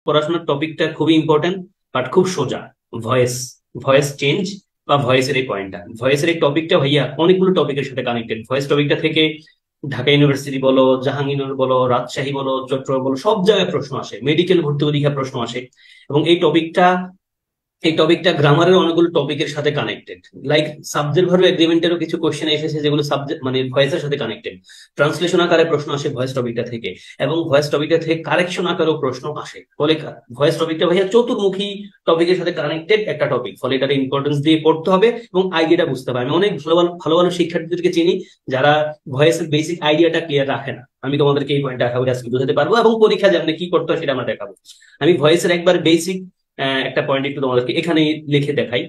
পড়াশোনার টপিকটা খুবই ইম্পর্টেন্ট, বাট খুব সোজা। ভয়েস ভয়েস চেঞ্জ বা ভয়েসের এই পয়েন্টটা, ভয়েসের এই টপিকটা ভাইয়া অনেকগুলো টপিকের সাথে কানেক্টেড। ভয়েস টপিকটা থেকে ঢাকা ইউনিভার্সিটি বলো, জাহাঙ্গীরনগর বলো, রাজশাহী বলো, চট্টগ্রাম বলো, সব জায়গায় প্রশ্ন আসে, মেডিকেল ভর্তি পরীক্ষা প্রশ্ন আসে। এবং এই টপিকটা গ্রামারের অনেকগুলো টপিকের সাথে কানেক্টেড। লাইক সাবজেক্ট ভার্ব এগ্রিমেন্টেরও কিছু কোশ্চেন এসেছে যেগুলো সাবজেক্ট মানে ভয়েসের সাথে কানেক্টেড। ট্রান্সলেশন আকারে প্রশ্ন আসে ভয়েস টপিকটা থেকে, এবং ভয়েস টপিকটা থেকে কারেকশন আকারেও প্রশ্ন আসে। ফলে ভয়েস টপিকটা ভাইয়া চতুর্মুখী টপিকের সাথে কানেক্টেড একটা টপিক। ফলে এটার ইম্পর্টেন্স দিয়ে পড়তে হবে এবং আইডিয়াটা বুঝতে হবে। আমি অনেক ভালো ভালো ভালো ভালো শিক্ষার্থীদেরকে চিনি যারা ভয়েসের বেসিক আইডিয়াটা ক্লিয়ার রাখে না। আমি তোমাদেরকে এই পয়েন্টটা আশা করি আজকে বুঝাতে পারবো, এবং পরীক্ষা যেমন কি করতে হয় সেটা আমরা দেখাবো। আমি ভয়েসের একবার বেসিক একটা পয়েন্ট একটু তোমাদেরকে এখানে লিখে দেখাই।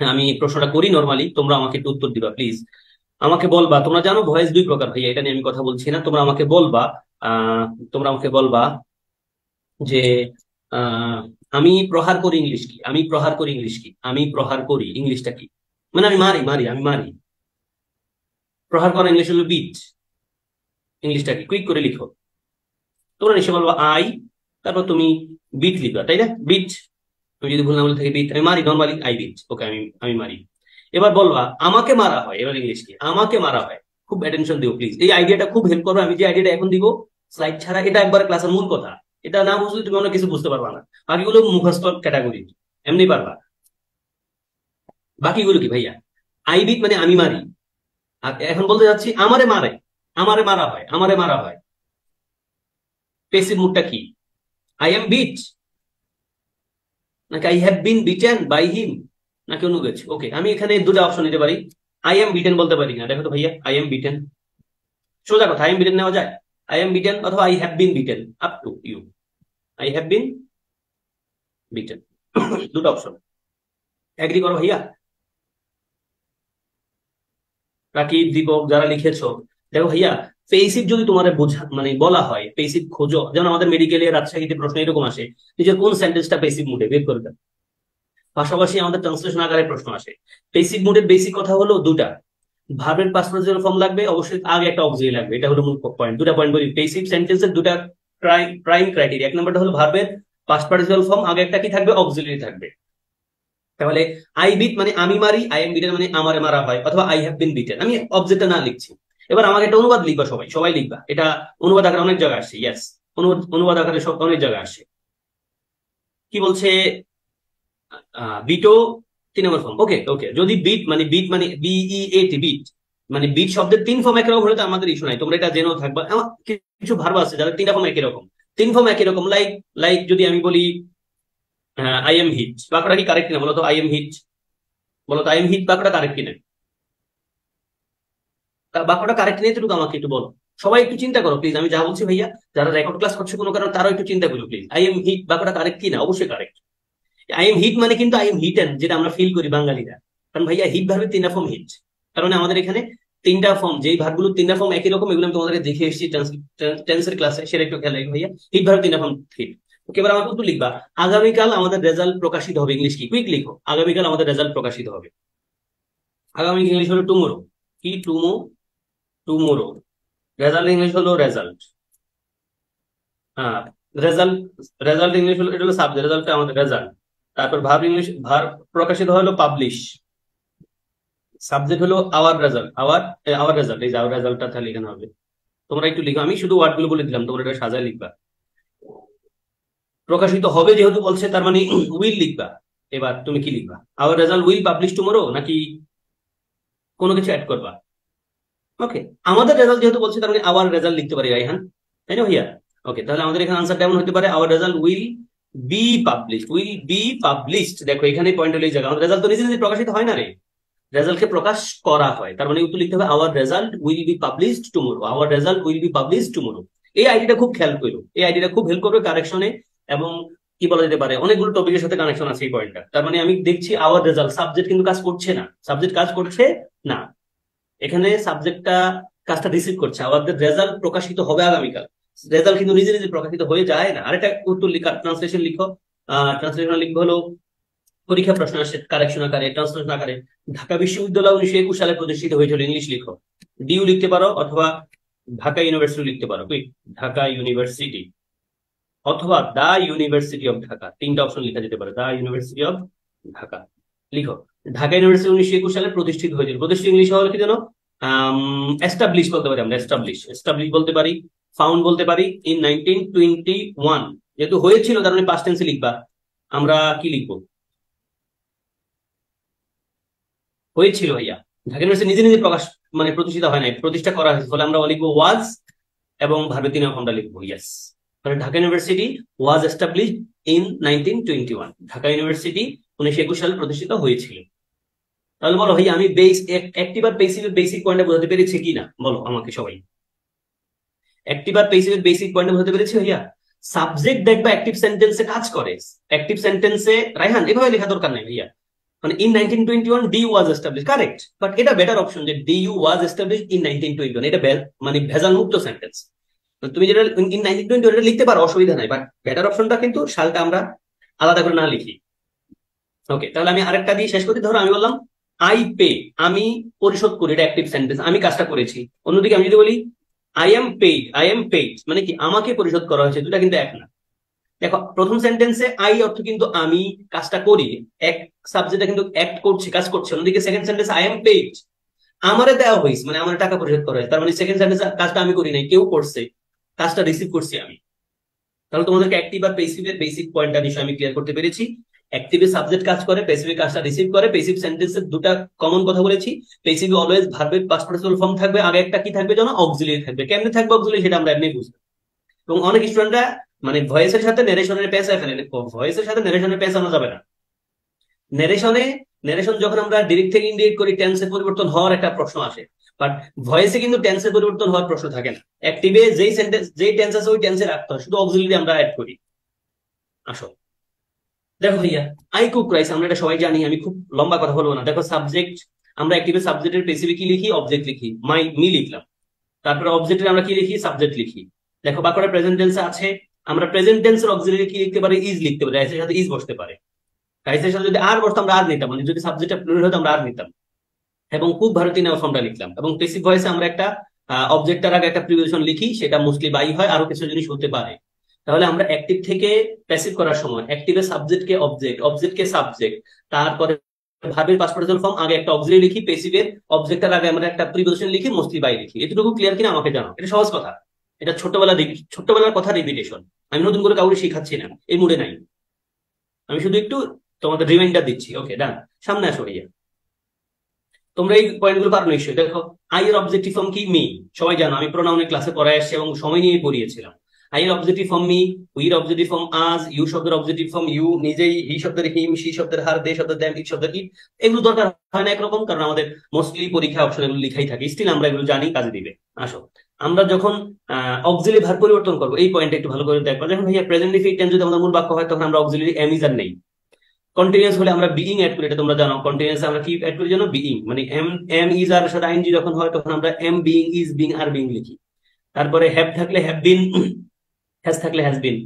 আমি প্রশ্নটা করি নর্মালি, তোমরা আমাকে একটু উত্তর দিবা প্লিজ। আমাকে বলবা, তোমরা জানো ভয়েস দুই প্রকার ভাইয়া, এটা নিয়ে আমি কথা বলছি না। তোমরা আমাকে বলবা আহ তোমরা আমাকে বলবা যে আহ আমি প্রহার করি ইংলিশ কি, আমি প্রহার করি ইংলিশ কি, আমি প্রহার করি ইংলিশটা কি। মানে আমি মারি মারি আমি মারি। প্রহার করা ইংলিশ হলো বিট। ইংলিশটা কি, কুইক করে লিখো। তোমরা নিশ্চয় বলবা আই, তারপর তুমি বিট লিখবা, তাই না? বিট। আমি যদি ভুল না বলে থাকি বিট, আমি মারি নর্মালি আই বিট। ওকে, আমি আমি মারি। এবার বলবা আমাকে মারা হয়, এবার ইংলিশ কি, আমাকে মারা হয়। খুব অ্যাটেনশন দিও প্লিজ, এই আইডিয়াটা খুব হেল্প করবে। আমি যে আইডিয়াটা এখন দিব স্লাইড ছাড়া, এটা একবার ক্লাসের মূল কথা। এটা না বুঝলে তুমি অনেক কিছু বুঝতে পারবা না। বাকিগুলো মুখস্থ ক্যাটাগরি, এমনি পারবা। বাকিগুলো কি ভাইয়া, আই বিট মানে আমি মারি। আর এখন বলতে যাচ্ছি আমারে মারে, আমারে মারা হয়, আমারে মারা হয়। পেসিভ মুডটা কি, আই এম বিট, নাকি I have been beaten by him, নাকি অন্য কিছু? ওকে, আমি এখানে দুটো অপশন নিতে পারি। আই এম বিটেন বলতে পারি না, দেখো তো ভাইয়া, আই এম বিটেন। সোজা কথা, আই এম বিটেন নেওয়া যায়। আই এম বিটেন অথবা I have been beaten, up to you. I have been beaten, দুটো অপশন। এগ্রি করো ভাইয়া? রাকিব, দীপক, যারা লিখেছো, দেখো ভাইয়া, পেসিভ যদি তোমার বোঝা মানে বলা হয় পেসিভ খোঁজো, যেমন আমাদের মেডিকেলে রাজশাহীতে প্রশ্ন এরকম আসে, নিজের কোন সেন্টেন্সটা পেসিভ মুডে, বের করে দেন। পাশাপাশি আমাদের ট্রান্সলেশন আকারে প্রশ্ন আসে। পেসিভ মুডের বেসিক কথা হলো দুটা, ভার্বের পাস্ট পার্টিসিপাল ফর্ম লাগবে, অবশ্যই আগে একটা অক্সিলারি লাগবে। এটা হলো মূল পয়েন্ট। দুটা পয়েন্ট বলি, পেসিভ সেন্টেন্সের দুটা প্রাইম ক্রাইটেরিয়া। এক নম্বরটা হলো ভার্বের পাস্ট পার্টিসিপাল ফর্ম, আগে একটা কি থাকবে, অক্সিলারি থাকবে। তাহলে আই বিট মানে আমি মারি, আই এম বিটেন মানে আমারে মারা হয়, অথবা আই হ্যাভ বিন বিটেন। আমি অবজেক্টটা না লিখছি। এবার আমাকে একটা অনুবাদ লিখবা, সবাই সবাই লিখবা। এটা অনুবাদ আকারে অনেক জায়গায় আসছে, ইয়েস, অনুবাদ আকারে সব অনেক জায়গায় আসে। কি বলছে, বিটো 3 নম্বর ফর্ম। ওকে ওকে, যদি বিট মানে বিইএটি, বিট মানে বিট শব্দের 3 ফর্ম একই রকম হলে তো আমাদের ইস্যু নাই, তোমরা এটা জেনেও থাকবা। কিছু ভার্ব আছে যাদের 3টা ফর্ম একই রকম, 3 ফর্ম একই রকম। লাইক লাইক যদি আমি বলি আই এম হিট, বাক্যটা কি কারেক্ট কিনা বলো তো? আই এম হিট, বলো তো আই এম হিট বাক্যটা কারেক্ট কিনা? বাক্যটা কারেক্ট নেই তো আমাকে একটু বলো। সবাই একটু চিন্তা করো প্লিজ, আমি যা বলছি ভাইয়া, যারা রেকর্ড ক্লাস করছে কোনো কারণ, তারাও একটু চিন্তা করো প্লিজ। আই এম হিট বাক্যটা কারেক্ট কিনা? অবশ্যই কারেক্ট। আই এম হিট মানে কিন্তু আই এম হিটেন, যেটা আমরা ফিল করি বাঙালিরা। কারণ ভাইয়া হিট ভার্বের 3টা ফর্ম হিট, কারণ আমাদের এখানে 3টা ফর্ম, যেই ভার্বগুলো 3টা ফর্ম একই রকম, এগুলো আমি তোমাদেরকে দেখে এসেছি টেন্সের ক্লাসে, সেটা একটু খেয়াল রাখবে ভাইয়া। হিট ভার্বের 3টা ফর্ম হিট। ওকে, এবার আমাকে একটু লিখবা, আগামীকাল আমাদের রেজাল্ট প্রকাশিত হবে। ইংলিশ কি, কুইক লিখো, আগামীকাল আমাদের রেজাল্ট প্রকাশিত হবে। আগামী ইংলিশ হলো টুমোরো। কি, টুমোরো। রেজাল্ট ইংলিশ হলো রেজাল্ট। হ্যাঁ, রেজাল্ট, রেজাল্ট ইংলিশ হলো, এটা হলো সাবজেক্ট, রেজাল্টটা আমাদের রেজাল্ট। তারপর ভার্ব ইংলিশ, ভার্ব প্রকাশিত হলো পাবলিশ। সাবজেক্ট হলো আওয়ার রেজাল্ট, আওয়ার রেজাল্ট, এই যে আওয়ার রেজাল্টটা তাহলে এখানে হবে। তোমরা একটু লিখো, আমি শুধু ওয়ার্ড গুলো বলে দিলাম, তোমরা এটা সাজায় লিখবা। প্রকাশিত হবে যেহেতু বলছে, তার মানে উইল লিখবা। এবার তুমি কি লিখবা, our result will publish tomorrow, নাকি কোনো কিছু অ্যাড করবা? ওকে, আমাদের রেজাল্ট যেহেতু বলছে, তার মানে আওয়ার রেজাল্ট লিখতে পারি রাইহান, তাই না ভাইয়া? ওকে, তাহলে আমাদের এখানে আনসারটা এমন হতে পারে, our result will be published, will be published. দেখো এখানে পয়েন্ট হলো এই জায়গা, আমাদের রেজাল্ট তো নিজে নিজে প্রকাশিত হয় না রে, রেজাল্টকে প্রকাশ করা হয়। তার মানে উত্তর লিখতে হবে our result will be published tomorrow, our result will be published tomorrow. এই আইডিয়াটা খুব খেয়াল করো, এই আইডিয়াটা খুব হেল্প করবে কারেকশনে, এবং কি বলা যেতে পারে, অনেকগুলো টপিকের সাথে কানেকশন আছে এই পয়েন্টটা। তার মানে আমি দেখছি আওয়ার রেজাল্ট, সাবজেক্ট কিন্তু কাজ করছে না, সাবজেক্ট কাজ করছে না, এখানে সাবজেক্টটা কাজটা রিসিভ করছে। আমাদের রেজাল্ট প্রকাশিত হবে আগামীকাল, রেজাল্ট কিন্তু নিজে নিজে প্রকাশিত হয়ে যায় না। আরেকটা উত্তর লিখা, ট্রান্সলেশন লিখো। ট্রান্সলেশন লিখবো হলো, পরীক্ষা প্রশ্ন আসে কারেকশন আকারে, ট্রান্সলেশন আকারে। ঢাকা বিশ্ববিদ্যালয় 1921 সালে প্রতিষ্ঠিত হয়েছিল, ইংলিশ লিখো। ডিউ লিখতে পারো, অথবা ঢাকা ইউনিভার্সিটি লিখতে পারো। কুইক, ঢাকা ইউনিভার্সিটি, অথবা দা ইউনিভার্সিটি অফ ঢাকা, তিনটা অপশন লেখা যেতে পারে। দা ইউনিভার্সিটি অফ ঢাকা লিখো। ঢাকা ইউনিভার্সিটি 1921 সালে প্রতিষ্ঠিত হয়েছিল। প্রতিষ্ঠিত ইংলিশ হওয়ার কি জানো? এস্টাবলিশ বলতে পারি আমরা, এস্টাবলিশ এস্টাবলিশ বলতে পারি, ফাউন্ড বলতে পারি ইন 1921। যেহেতু হয়েছিল তার মানে পাস্ট টেন্সে লিখবা। আমরা কি লিখবো? হয়েছিল ভাইয়া। ঢাকা ইউনিভার্সিটি নিজে নিজে প্রকাশ মানে প্রতিষ্ঠিত হয় নাই, প্রতিষ্ঠা করা হয়েছে, ফলে আমরা লিখবো ওয়াজ এবং ভার্বের তিন ফর্মটা লিখবো ইয়েস। তাহলে Dhaka university was established in 1921। Dhaka university 1921 সালে প্রতিষ্ঠিত হয়েছিল। তাহলে বলো ভাই আমি অ্যাক্টিভ আর প্যাসিভের বেসিক পয়েন্টে বোঝাতে পেরেছি কিনা, বলো আমাকে সবাই। অ্যাক্টিভ আর প্যাসিভের বেসিক পয়েন্টে বোঝাতে পেরেছি ভাইয়া। সাবজেক্ট দেখবা অ্যাক্টিভ সেন্টেন্সে কাজ করে। অ্যাক্টিভ সেন্টেন্সে রাইহান এভাবে লেখা দরকার নেই ভাইয়া, মানে in 1921 D was establish, correct, but এটা বেটার অপশন যে D U was establish in 1921। এটা মানে ভেজাল মুক্ত সেন্টেন্স। তুমি যেটা ইন 1921 এটা লিখতে পারো, অসুবিধা নাই, বাট বেটার অপশনটা কিন্তু সালটা আমরা আলাদা করে না লিখি। ওকে, তাহলে আমি আরেকটা দিয়ে শেষ করি। ধরো আমি বললাম আই পে, আমি পরিশোধ করি, এটা অ্যাক্টিভ সেন্টেন্স, আমি কাজটা করেছি। অন্যদিকে আমি যদি বলি I am paid, I am paid মানে কি আমাকে পরিশোধ করা হয়েছে, দুটা কিন্তু এক না। দেখো প্রথম সেন্টেন্সে আই অর্থ কিন্তু আমি কাজটা করি, এক সাবজেক্টটা কিন্তু অ্যাক্ট করছে, কাজ করছে। অন্যদিকে second sentence I am paid, আমারে দেওয়া হয়েছে মানে আমার টাকা পরিশোধ করা হয়েছে, তার মানে সেকেন্ড সেন্টেন্স কাজটা আমি করি নাই, কেউ করছে, কাজটা রিসিভ করছি আমি। তাহলে তোমাদেরকে অ্যাক্টিভ আর প্যাসিভের বেসিক পয়েন্টটা বিষয় আমি ক্লিয়ার করতে পেরেছি। অ্যাক্টিভে সাবজেক্ট কাজ করে, প্যাসিভে কাজটা রিসিভ করে। প্যাসিভ সেন্টেন্সের দুটা কমন কথা বলেছি, প্যাসিভে অলওয়েজ ভার্বের পাস্ট পার্টিসিপল ফর্ম থাকবে, আগে একটা কি থাকবে জানো? অক্সিলিয়ারি থাকবে। কেমনে থাকবে অক্সিলিয়ারি সেটা আমরা এমনি বুঝবো। এবং অনেক স্টুডেন্টরা মানে ভয়েসের সাথে নেরেশনের পেঁচায় ফেলে, ভয়েসের সাথে নেরেশনের পেঁচানো যাবে না। নেরেশন যখন আমরা ডিরেক্ট থেকে ইনডিরেক্ট করি টেন্সের পরিবর্তন হওয়ার একটা প্রশ্ন আসে, বাট ভয়েসে কিন্তু টেন্সের পরিবর্তন হওয়ার প্রশ্ন থাকে না। অ্যাক্টিভে যেই সেন্টেন্স যেই টেন্স আছে ওই টেন্সে রাখতে হয়, শুধু অক্সিলিয়ারি আমরা অ্যাড করি। আসো দেখো ভাইয়া, আই কুক রাইস আমরা এটা সবাই জানি, আমি খুব লম্বা কথা বলবো না। দেখো সাবজেক্ট, আমরা অ্যাক্টিভে সাবজেক্টের পেসিভে কি লিখি? অবজেক্ট লিখি, মি লিখলাম। তারপরে অবজেক্টের আমরা কি লিখি? সাবজেক্ট লিখি। দেখো বাক্যটা প্রেজেন্ট টেন্সে আছে, আমরা প্রেজেন্ট টেন্সের অক্সিলিয়ারি কি লিখতে পারি? ইজ লিখতে পারি, রাইসের সাথে ইজ বসতে পারে। রাইসের সাথে যদি আর বসতো আমরা আর নিতাম, মানে যদি সাবজেক্টটা প্লুরাল হতো আমরা আর নিতাম। এবং খুব ভারতীয় নাম ফর্মটা লিখলাম। এবং পেসিভ ভয়েসে আমরা একটা অবজেক্টের আগে একটা প্রিপোজিশন লিখি, সেটা মোস্টলি বাই হয়, আরো কিছু জিনিস হতে পারে। তাহলে আমরা অ্যাক্টিভ থেকে প্যাসিভ করার সময় অ্যাক্টিভে সাবজেক্টকে অবজেক্ট, অবজেক্টকে সাবজেক্ট, তারপরে ভার্বের পাস্ট পার্টিসিপল ফর্ম আগে একটা অক্সিলিয়ারি লিখি, প্যাসিভের অবজেক্টের আগে আমরা একটা প্রিপোজিশন লিখি, মোস্টলি বাই লিখি। এতটুকু ক্লিয়ার কিনা আমাকে জানো? এটা সহজ কথা, এটা ছোটবেলার কথা রিপিটেশন, আমি নতুন করে কাউকে শেখাচ্ছি না, এই মুডে নাই, আমি শুধু একটু তোমাদের রিমাইন্ডার দিচ্ছি। ওকে ডান, সামনে আসো ভাইয়া। তোমরা এই পয়েন্টগুলো পারো নিশ্চয়ই। দেখো আই এর অবজেক্টিভ ফর্ম কি? মি, সবাই জানো, আমি প্রোনাউনের ক্লাসে পড়ায় আসছি এবং সময় নিয়ে পড়িয়েছিলাম। আই এর objective form me, উইর objective form আজ, ইউ শব্দের অবজেক্টিভ ফর্ম ইউ নিজেই, হি শব্দের হিম, সি শব্দের হার, দে শব্দের দ্যাম, ইট শব্দের ইট। এগুলো দরকার হয় না একরকম, কারণ আমাদের মোস্টলি পরীক্ষা অপশন এগুলো লিখাই থাকে, স্টিল আমরা এগুলো জানি, কাজে দিবে। আসো আমরা যখন অক্সিলিয়ারি ভার্ব পরিবর্তন করবো, এই পয়েন্টটা একটু ভালো করে দেখবো। যখন ভাইয়া প্রেজেন্ট ইনডিফিনিট টেন্স যদি আমাদের মূল বাক্য হয়, তখন আমরা অক্সিলিয়ারি এম ইজ আর নেই। কন্টিনিউয়াস হলে আমরা বিইং এড করি, এটা তোমরা জানো। কন্টিনিউয়াস আমরা কি এড করি জানো? বিইং। মানে এম ইজ আর সাথে আইএনজি যখন হয় তখন আমরা am being, is being, are being লিখি। তারপরে হ্যাভ থাকলে হ্যাভ বিন, হ্যাজ থাকলে হ্যাজ বিন।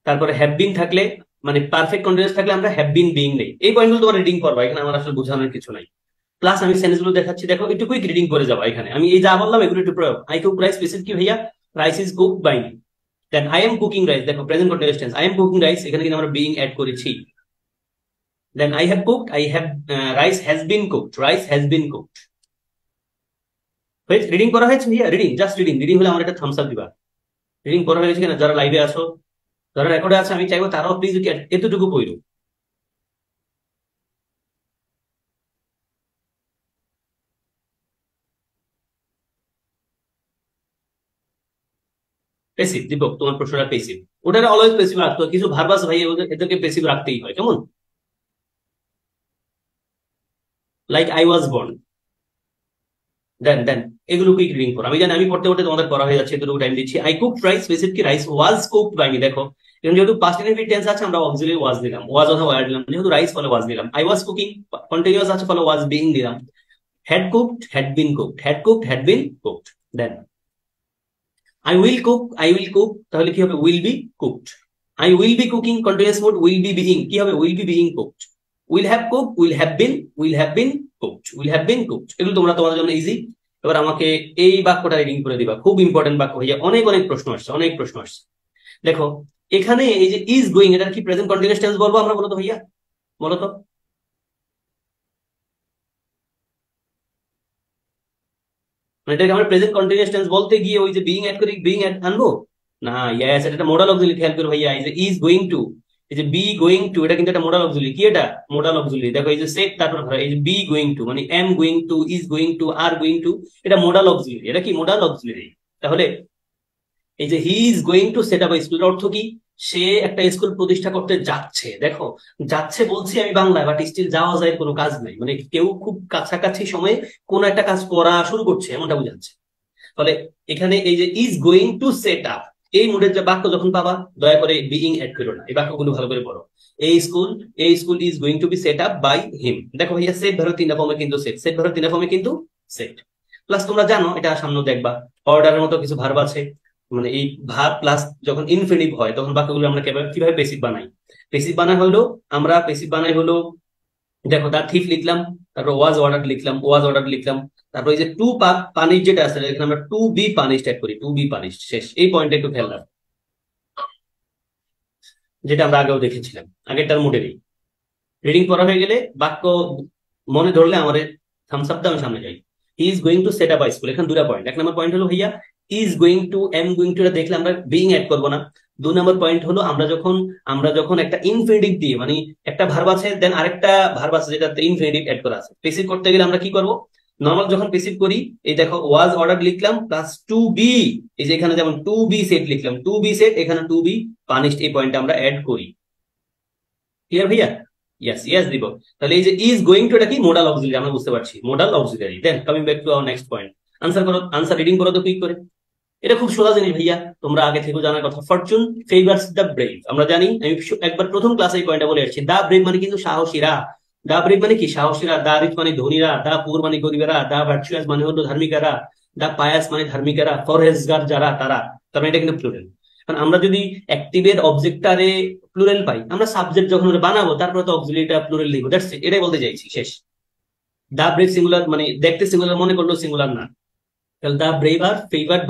তারপরে হ্যাভ বিন থাকলে মানে পারফেক্ট কন্টিনিউয়াস থাকলে আমরা হ্যাভ বিন বিইং নেই। এই পয়েন্টগুলো তোমার রিডিং করবা, এখানে আমার আসলে বোঝানোর কিছু নাই। প্লাস আমি সেন্স গুলো দেখাচ্ছি, দেখো একটু কুইক রিডিং করে যাবো। এখানে আমি এই যা বললাম এগুলো একটু প্রয়োগ। আই কুক রাইস স্পেসিফিক কি ভাইয়া? Rice is cooked by me. Then I am cooking rice, দেখো present continuous tense, I am cooking rice, এখানে কিন্তু আমরা বিইং এড করেছি। Then I have cooked, rice has been cooked, rice has been cooked. Reading করা হয়েছে ভাইয়া? Reading, just reading. Reading হলে আমার একটা থামস আপ দিবা। রিডিং করা হয়েছে কিনা? যারা লাইভে আছো, যারা রেকর্ডে আছে, আমি চাইবো তারাও প্লিজ এতটুকু কইরো। পেসিভ দীপক, তোমার প্রশ্নটা পেসিভ, ওটা অলওয়েজ পেসিভ রাখতে হয়। কিছু ভার্বাস ভাই এদেরকে পেসিভ রাখতেই হয়, কেমন? লাইক আই ওয়াজ বর্ন, দেন দেন এগুলো কুইক রিডিং করো। আমি জানি আমি পড়তে পড়তে তোমাদের করা হয়ে যাচ্ছে, এতটুকু টাইম দিচ্ছি। আই কুকড রাইস স্পেসিফিক কি? Rice was cooked by me. দেখো এখন যেহেতু পাস্ট ইনডিফিনিট টেন্স আছে, আমরা অক্সিলিয়ারি ওয়াজ দিলাম, ওয়াজ অথবা ওয়্যার দিলাম। যেহেতু রাইস ফলে ওয়াজ দিলাম। আই ওয়াজ কুকিং কন্টিনিউয়াস আছে, ফলে ওয়াজ বিইং দিলাম। had cooked, had been cooked, had cooked, had been cooked. Then I will cook, তাহলে কি হবে? will be cooked. I will be cooking continuous mode, will be being, কি হবে? will be being cooked. will have cooked, will have been cooked, will have been cooked। এগুলো তোমরা তোমাদের জন্য easy. এবার আমাকে এই বাক্যটা রিডিং করে দিবা, খুব ইম্পর্টেন্ট বাক্য ভাইয়া, অনেক প্রশ্ন আসছে, অনেক প্রশ্ন আসছে। দেখো এখানে এই যে ইজ গোয়িং, এটা কি প্রেজেন্ট কন্টিনিউয়াস টেন্স বলবো আমরা? বলো তো ভাইয়া, বলো তো। মানে এটাকে আমরা প্রেজেন্ট কন্টিনিউয়াস টেন্স বলতে গিয়ে ওই যে বিইং অ্যাড করে বিইং অ্যাড আনবো না? ইয়েস, এটা মোডাল অক্সিলারি। খেয়াল করো ভাইয়া, এই যে ইজ গোয়িং টু, এই যে বি গোয়িং টু, এটা কিন্তু একটা মোডাল অক্সিলারি। কি এটা? Modal auxiliary. দেখো এই যে সেট, তারপর ধরো এই যে বি গোয়িং টু, মানে am going to, is going two, are going to, এটা মোডাল অক্সিলারি। এটা কি মোডাল অক্সিলারি? তাহলে এই যে he is going two set up school, অর্থ কি? সে একটা স্কুল প্রতিষ্ঠা করতে যাচ্ছে। দেখো, যাচ্ছে বলছি আমি বাংলায়, বাট স্টিল যাওয়া যায়, কোনো কাজ নাই, মানে কেউ খুব কাছাকাছি সময়ে কোনো একটা কাজ করা শুরু করছে, এমনটা বোঝাচ্ছে। ফলে এখানে এই যে is going two set up, এই মুডের যে বাক্য যখন পাবা, দয়া করে বিইং এড করো না, এই বাক্যগুলো ভালো করে পড়ো। এই school is going to be set up by him. দেখো ভাইয়া, সেট ভার্ব তিনটা ফর্মে কিন্তু সেট, সেট ভার্ব তিনটা ফর্মে কিন্তু সেট। প্লাস তোমরা জানো, এটা সামনে দেখবা, অর্ডারের মতো কিছু ভার্ব আছে। মানে এই ভার্ব প্লাস যখন ইনফিনিটিভ হয়, তখন বাক্যগুলো আমরা কিভাবে পেসিভ বানাই? পেসিভ বানাই হলো, আমরা পেসিভ বানাই হলো, দেখো দা থিফ লিখলাম, তারপর ওয়াজ অর্ডার লিখলাম, তারপর এই যে টু পানিশ যেটা আছে, এখানে আমরা টু বি পানিশড অ্যাড করি, টু বি পানিশড। শেষ, এই পয়েন্টটা একটু খেয়াল রাখো, যেটা আমরা আগেও দেখেছিলাম, আগেরটার মোডেরই। রিডিং পড়া হয়ে গেলে বাক্য মনে ধরলে আমাদের থামস আপ দাও, আমি সামনে যাই। He is going two set up school, এখানে দুটা পয়েন্ট। এক নম্বর পয়েন্ট হলো ভাইয়া, is going two, am going to এটা দেখলে আমরা বিইং অ্যাড করবো না। দুই নম্বর পয়েন্ট হলো, আমরা যখন একটা ইনফিনিটিভ দিয়ে, মানে একটা ভার্ব আছে দেন আরেকটা ভার্ব আছে যেটাতে ইনফিনিটিভ অ্যাড করা আছে, পেসিভ করতে গেলে আমরা কি করব? নর্মাল যখন পেসিভ করি, এই দেখো ওয়াজ অর্ডার লিখলাম প্লাস টু বি, এই যে এখানে যেমন টু বি সেট লিখলাম, টু বি সেট, এখানে টু বি পানিশড, এই পয়েন্টটা আমরা অ্যাড করি। ক্লিয়ার ভাইয়া? ইয়েস ইয়েস দিব। তাহলে এই যে ইজ গোয়িং টু, এটা কি মোডাল অক্সিলারি, আমরা বুঝতে পারছি modal auxiliary. Then coming back to our next point, answer করো, আনসার রিডিং করো তো কুইক করে। এটা খুব সোজা জিনিস ভাইয়া, তোমরা আগে থেকে জানার কথা। ফরচুন ফেভারস দ্য ব্রেভ, আমরা জানি, আমি একবার প্রথম ক্লাসে এই পয়েন্টটা বলে আসছি। দা ব্রেভ মানে কিন্তু সাহসীরা, দা ব্রেভ মানে কি? সাহসীরা। দা রিচ মানে ধনীরা, দা পুর মানে গরিবেরা, দা ভার্চুয়াস মানে হলো ধার্মিকেরা, দা পায়াস মানে ধার্মিকেরা, ফরহেজগার যারা, তারা। তার মানে এটা কিন্তু প্লুরাল। কারণ আমরা যদি অ্যাক্টিভের অবজেক্টারে প্লুরাল পাই, আমরা সাবজেক্ট যখন ওটা বানাবো তারপরে তো অক্সিলারিটা প্লুরাল লিখবো। দ্যাটস ইট, এটাই বলতে চাইছি। শেষ। দা ব্রেভ সিঙ্গুলার, মানে দেখতে সিঙ্গুলার মনে করলেও সিঙ্গুলার না। তাহলে the brave are favoured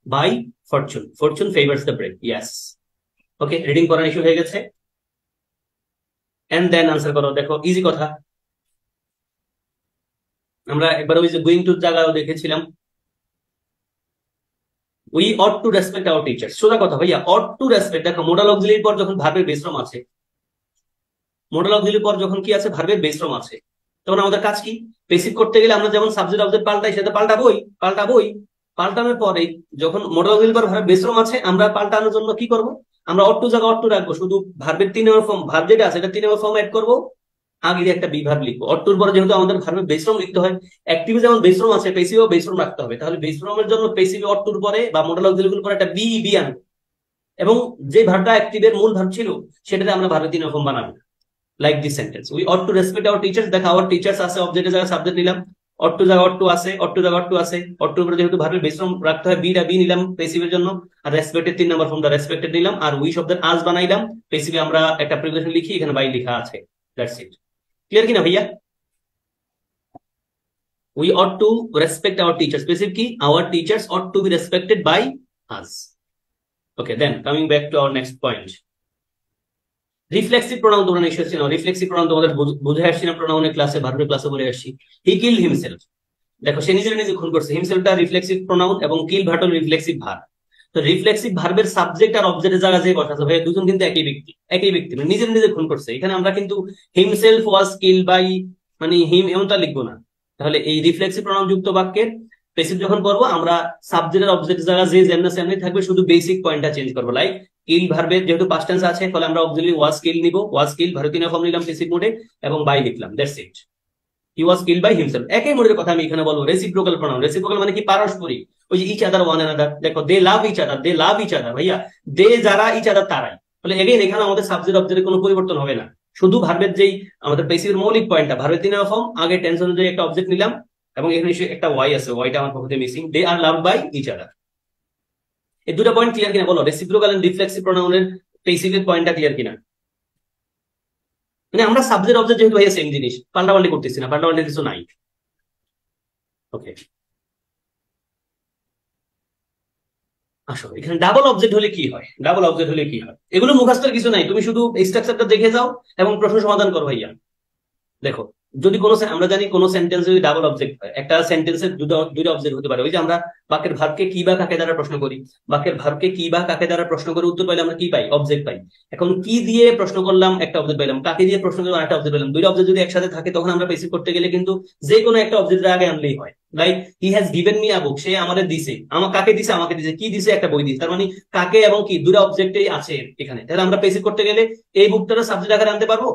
by fortune, fortune favours the brave. Yes, okay, reading করার ইস্যু হয়ে গেছে। এন্ড দেন আনসার করো। দেখো ইজি কথা, আমরা একবার ওই যে গোয়িং টু জায়গাও দেখেছিলাম, we ought to respect our teacher. সোজা কথা ভাইয়া, অট টু রেসপেক্ট। দেখো মোডাল অক্সিলারির পর যখন ভার্বের বেস ফর্ম আছে, মোডাল অক্সিলারির পর যখন কি আছে? ভার্বের বেস ফর্ম আছে, তখন আমাদের কাজ কি? পেসিভ করতে গেলে আমরা যেমন সাবজেক্ট অবজেক্ট পাল্টাই, সেটা পাল্টাবোই। পাল্টানোর পরে যখন মোডাল অক্সিলারি পর ভার্বের বেস ফর্ম আছে, আমরা পাল্টানোর জন্য কি করব? আমরা অট টু জায়গা অট টু রাখবো, শুধু ভার্বের তিন নম্বর ফর্ম, ভার্ব যেটা আছে এটা তিন নম্বর ফর্ম এড করবো, আগে দিয়ে একটা বিভার্ব লিখবো। অট্টুর পরে যেহেতু আমাদের ভার্বের বেস ফর্ম লিখতে হয়, অ্যাক্টিভে যেমন বেস ফর্ম আছে, পেসিভেও বেস ফর্ম রাখতে হবে। তাহলে বেস ফর্মের জন্য পেসিভে অট্টুর পরে বা মোডাল অক্সিলারির পরে একটা বি আনবো, এবং যে ভার্বটা অ্যাক্টিভের মূল ভার্ব ছিল সেটাতে আমরা ভার্বের তিন রকম বানাবো। Like this sentence, we ought to respect our teachers. দেখো আওয়ার টিচার্স আছে, অবজেক্টের জায়গায় সাবজেক্ট নিলাম, অট টু জায়গা অট টু আছে, অট টু জায়গা অট টু আছে, অট্টুর উপরে যেহেতু ভার্বের বেস ফর্ম রাখতে হয়, বি নিলাম পেসিভের জন্য, আর রেসপেক্টের তিন নম্বর ফর্মটা রেসপেক্টেড নিলাম, আর উই শব্দের আজ বানাইলাম। পেসিভে আমরা একটা প্রিপোজিশন লিখি, এখানে বাই লেখা আছে। That's it. ক্লিয়ার কিনা ভাইয়া? we ought to respect our teachers, specifically our teachers ought to be respected by us. Okay, then coming back to our next point, reflexive pronoun. তোমরা নিশ্চয়ই চিনো রিফ্লেক্সিভ প্রোনাউন, তোমাদের বুঝে আসছি না প্রোনাউনের ক্লাসে, ভার্বের ক্লাসে বলে আসছি। হি কিল হিমসেলফ, দেখো সে নিজে খুন করছে। হিমসেলফটা রিফ্লেক্সিভ প্রোনাউন এবং কিল ভার্ব রিফ্লেক্সিভ ভার্ব। তো রিফ্লেক্সিভ ভার্বের সাবজেক্ট আর অবজেক্টের জায়গা যে বসাছে ভাই, দুজন কিন্তু একই ব্যক্তি মানে নিজে খুন করছে। এখানে আমরা কিন্তু হিমসেলফ ওয়াজ কিল বাই, মানে হিম এমনটা লিখবো না। তাহলে এই রিফ্লেক্সিভ প্রোনাউন যুক্ত বাক্যের পেসিভ যখন করবো, আমরা সাবজেক্ট আর অবজেক্টের জায়গা যে যেমনি থাকবে, শুধু বেসিক পয়েন্টটা চেঞ্জ করবো। লাইক কিল ভার্বের যেহেতু পাস্ট টেন্স আছে, ফলে আমরা অক্সিলারি ওয়াজ কিল নিব, ওয়াজ কিল ভার্ব তিন ফর্ম নিলাম পেসিভ মোডে, এবং বাই লিখলাম। That's it, he was killed by himself. একই মোডের কথা আমি এখানে বলবো। রেসিপ্রোকাল প্রোনাউন, রেসিপ্রোকাল মানে কি? পারস্পরিক। ওই যে ইচ আদার ওয়ান অ্যানাদার, দেখো দে লাভ ইচ আদার, দে লাভ ইচ আদার ভাইয়া, দে যারা, ইচ আদার তারাই। ফলে এগেইন এখানে আমাদের সাবজেক্ট অবজেক্টের কোনো পরিবর্তন হবে না, শুধু ভার্বের যেই আমাদের পেসিভের মৌলিক পয়েন্টটা, ভার্বের তিন ফর্ম, আগে টেন্স অনুযায়ী একটা অবজেক্ট নিলাম, এবং এখানে একটা ওয়াই আছে, ওয়াইটা আমার পক্ষে missing. They are love by each other. এই দুটো পয়েন্ট ক্লিয়ার কিনা বলো? রেসিপ্রোকাল এন্ড রিফ্লেক্সিভ প্রোনাউনের পেসিভের পয়েন্টটা ক্লিয়ার কিনা? মানে আমরা সাবজেক্ট অবজেক্ট যেহেতু ভাইয়া সেম জিনিস, পাল্টাপাল্টি করতেছি না, পাল্টাপাল্টি কিছু নাই। ওকে, আসো এখানে ডাবল অবজেক্ট হলে কি হয়, ডাবল অবজেক্ট হলে কি হয়, এগুলো মুখস্থের কিছু নাই, তুমি শুধু স্ট্রাকচারটা দেখে যাও এবং প্রশ্ন সমাধান করো ভাইয়া। দেখো, যদি কোনো আমরা জানি কোনো সেন্টেন্স যদি ডাবল অবজেক্ট হয়, একটা সেন্টেন্সের দুটো দুইটা অবজেক্ট হতে পারে। ওই যে আমরা বাক্যের ভার্বকে কি বা কাকে দ্বারা প্রশ্ন করি, বাক্যের ভার্বকে কি বা কাকে দ্বারা প্রশ্ন করে উত্তর পাইলে আমরা কি পাই, অবজেক্ট পাই। এখন কি দিয়ে প্রশ্ন করলাম, একটা অবজেক্ট পাইলাম, কাকে দিয়ে প্রশ্ন করলাম, একটা অবজেক্ট পেলাম। দুইটা অবজেক্ট যদি একসাথে থাকে তখন আমরা পেসিভ করতে গেলে কিন্তু যে কোনো একটা অবজেক্টের আগে আনলেই হয়। Like he has given me a book, সে আমাদের দিছে, আমার কাকে দিছে, আমাকে দিছে, কি দিছে, একটা বই দিছে। তার মানে কাকে এবং কি দুটো অবজেক্টেই আছে এখানে। তাহলে আমরা পেসিভ করতে গেলে এই বুকটারে সাবজেক্ট আকারে আনতে পারবো,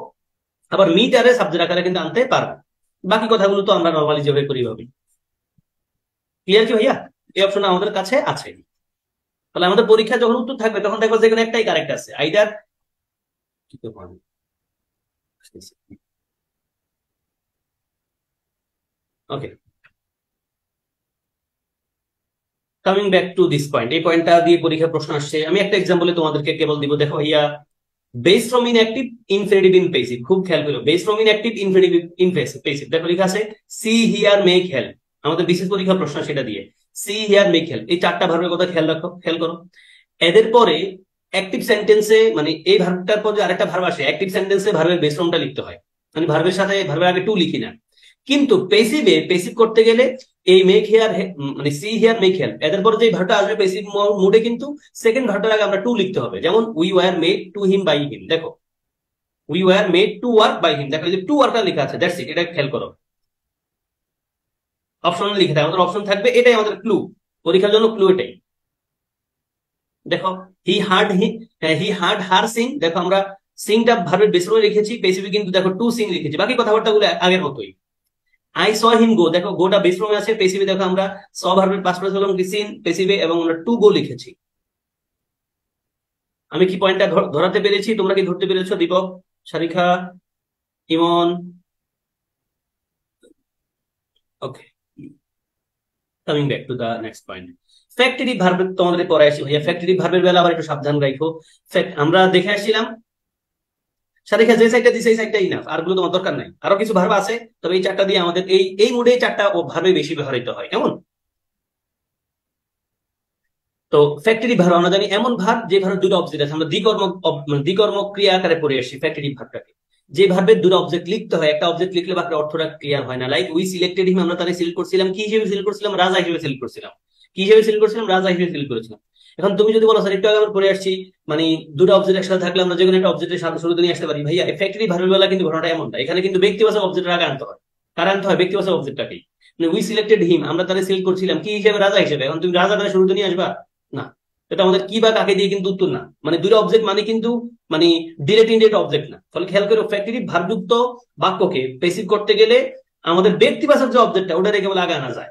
আবার মিটারে সাবজেক্ট আকারে কিন্তু আনতে পারবো। বাকি কথাগুলো তো আমরা নর্মালি যেভাবে করি ভাবি। ক্লিয়ার কি ভাইয়া? এই অপশন আমাদের কাছে আছে। তাহলে আমাদের পরীক্ষা যখন উত্তর থাকবে তখন দেখবো যে কোনো একটাই কারেক্ট আছে, either. Okay, coming back to this point, এই পয়েন্টটা দিয়ে পরীক্ষার প্রশ্ন আসছে। আমি একটা এক্সাম্পলে তোমাদেরকে কেবল দিব। দেখো ভাইয়া, base form inactive infinitive in passive, খুব খেয়াল করো, base form inactive infinitive in passive. দেখো লেখা আছে সি হিয়ার মেক হেল্প, আমাদের বিশেষ পরীক্ষার প্রশ্ন সেটা দিয়ে। সি হিয়ার মেক হেল্প, এই চারটা ভার্বের কথা খেয়াল রাখো, খেয়াল করো। এদের পরে অ্যাক্টিভ সেন্টেন্সে, মানে এই ভার্বটার পর যে আরেকটা ভার্ব আসে, অ্যাক্টিভ সেন্টেন্সে ভার্বের বেস ফর্মটা লিখতে হয়, মানে ভার্বের সাথে ভার্বের আগে টু লিখি না। কিন্তু পেসিভে, পেসিভ করতে গেলে এই মেক হেয়ার, মানে সি হেয়ার মেক হেল্প, এদের পরে যে ভার্বটা আসবে পেসিভ মুডে, কিন্তু সেকেন্ড ভার্বটার আগে আমরা টু লিখতে হবে। যেমন we were made to him by him, দেখো we were made to work by him, দেখো এই যে টু ওয়ার্কটা লেখা আছে, দ্যাটস ইট, এটা খেয়াল করো। অপশন লিখে থাকে, আমাদের অপশন থাকবে, এটাই আমাদের ক্লু, পরীক্ষার জন্য ক্লু এটাই। দেখো হি হার্ড হার সিং, দেখো আমরা সিংটা ভার্বের বেস ফর্মে লিখেছি, পেসিভে কিন্তু দেখো টু সিং লিখেছি, বাকি কথাবার্তা গুলো আগের মতোই। আই স হিম গো, দেখো গোটা বেস ফর্মে আছে, পেসিভে দেখো আমরা স ভার্বের পাস্ট প্রেজেন্ট হলাম কি সিন পেসিভে, এবং আমরা টু গো লিখেছি। আমি কি পয়েন্টটা ধরাতে পেরেছি, তোমরা কি ধরতে পেরেছো? Deepak, Sharikha, Emon? Okay, coming back to the next point, factory verb তোমাদের পরে আসি ভাইয়া। ফ্যাক্টরি ভার্বের বেলা আবার একটু সাবধান রাখো। আমরা দেখে আসছিলাম সারিকা যে সাইডটা দিছে এই সাইডটা ইনাফ, আর গুলো তোমার দরকার নাই, আরো কিছু ভার্ব আছে, তবে এই চারটা দিয়ে আমাদের এই এই মুডে চারটা ভার্বে বেশি ব্যবহৃত হয়। কেমন? তো ফ্যাক্টরি ভার্ব আমরা জানি এমন ভার্ব যে ভার্ব দুটো অবজেক্ট আছে, আমরা মানে দ্বিকর্ম ক্রিয়া আকারে পড়ে আসি ফ্যাক্টরি ভার্বটাকে। যে ভার্বের দুটো অবজেক্ট লিখতে হয়, একটা অবজেক্ট লিখলে বাকি অর্থটা ক্লিয়ার হয় না। লাইক উই সিলেক্টেড হিম, আমরা তাহলে সিলেক্ট করছিলাম কি হিসেবে সিলেক্ট করছিলাম, রাজা হিসেবে সিলেক্ট করছিলাম। কি হিসেবে সিলেক্ট করছিলাম, রাজা হিসেবে সিলেক্ট করেছিলাম। এখন তুমি যদি বলো স্যার একটু আগে আমরা পড়ে আসছি, মানে দুটো অবজেক্ট একসাথে থাকলে আমরা যে কোনো একটা অবজেক্টের সাথে শুরুতে নিয়ে আসতে পারি। ভাইয়া ফ্যাক্টরি ভার্বের বেলা কিন্তু ঘটনাটা এমনটা, এখানে কিন্তু ব্যক্তিবাচক অবজেক্টের আগে আনতে হয়। কার আনতে হয়? ব্যক্তিবাচক অবজেক্টটাকেই। মানে উই সিলেক্টেড হিম, আমরা তাহলে সিলেক্ট করছিলাম কি হিসেবে, রাজা হিসেবে। এখন তুমি রাজা তাহলে শুরুতে নিয়ে আসবা না, এটা আমাদের কি বা কাকে দিয়ে কিন্তু উত্তর না, মানে দুটো অবজেক্ট মানে কিন্তু মানে ডিরেক্ট ইনডিরেক্ট অবজেক্ট না। ফলে খেয়াল করে ফ্যাক্টরি ভার্বযুক্ত বাক্যকে পেসিভ করতে গেলে আমাদের ব্যক্তিবাচক যে অবজেক্টটা ওটা রেখে বলে আগে আনা যায়।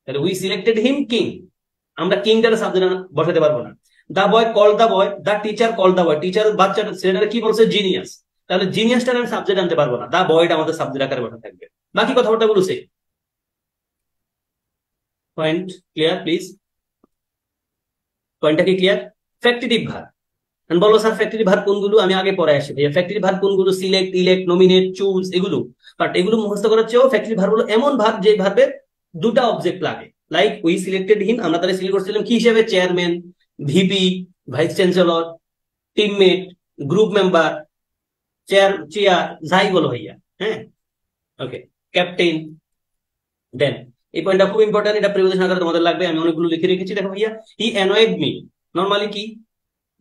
তাহলে উই সিলেক্টেড হিম কিং, আমরা কিংটার সাবজেক্ট বসাতে পারবো না। The boy call the boy, the teacher call the boy, teacher বাচ্চাটা ছেলেটা কি বলছে, জিনিয়াস, তাহলে জিনিয়াসটা আমি সাবজেক্ট আনতে পারবো না, দা বয়টা আমাদের সাবজেক্ট আকারে বসা থাকবে। বাকি কথাবার্তা বলছে। Point clear please? পয়েন্টটা কি ক্লিয়ার? ফ্যাক্টরিটিভ ভার্ব, বলো স্যার ফ্যাক্টরি ভার্ব কোনগুলো, আমি আগে পরে আসি ভাইয়া। ফ্যাক্টরি ভার্ব কোনগুলো? সিলেক্ট, ইলেক্ট, নমিনেট, চুজ, এগুলো। বাট এগুলো মুখস্থ করার চেয়েও ফ্যাক্টরি ভার্ব হলো এমন ভার্ব যে ভার্বের দুটা অবজেক্ট লাগে। লাইক উই সিলেক্টেড হিম, আমরা তাহলে সিলেক্ট করছিলাম কি হিসেবে, chairman, VP, vice chancellor, teammate, group member, chair যাই বলো ভাইয়া। হ্যাঁ, ওকে, ক্যাপ্টেন। দেন এই পয়েন্টটা খুব ইম্পর্টেন্ট, এটা প্রিপোজিশন আকারে তোমাদের লাগবে, আমি অনেকগুলো লিখে রেখেছি। দেখো ভাইয়া, হি অ্যানয়েড মি, নরমালি কি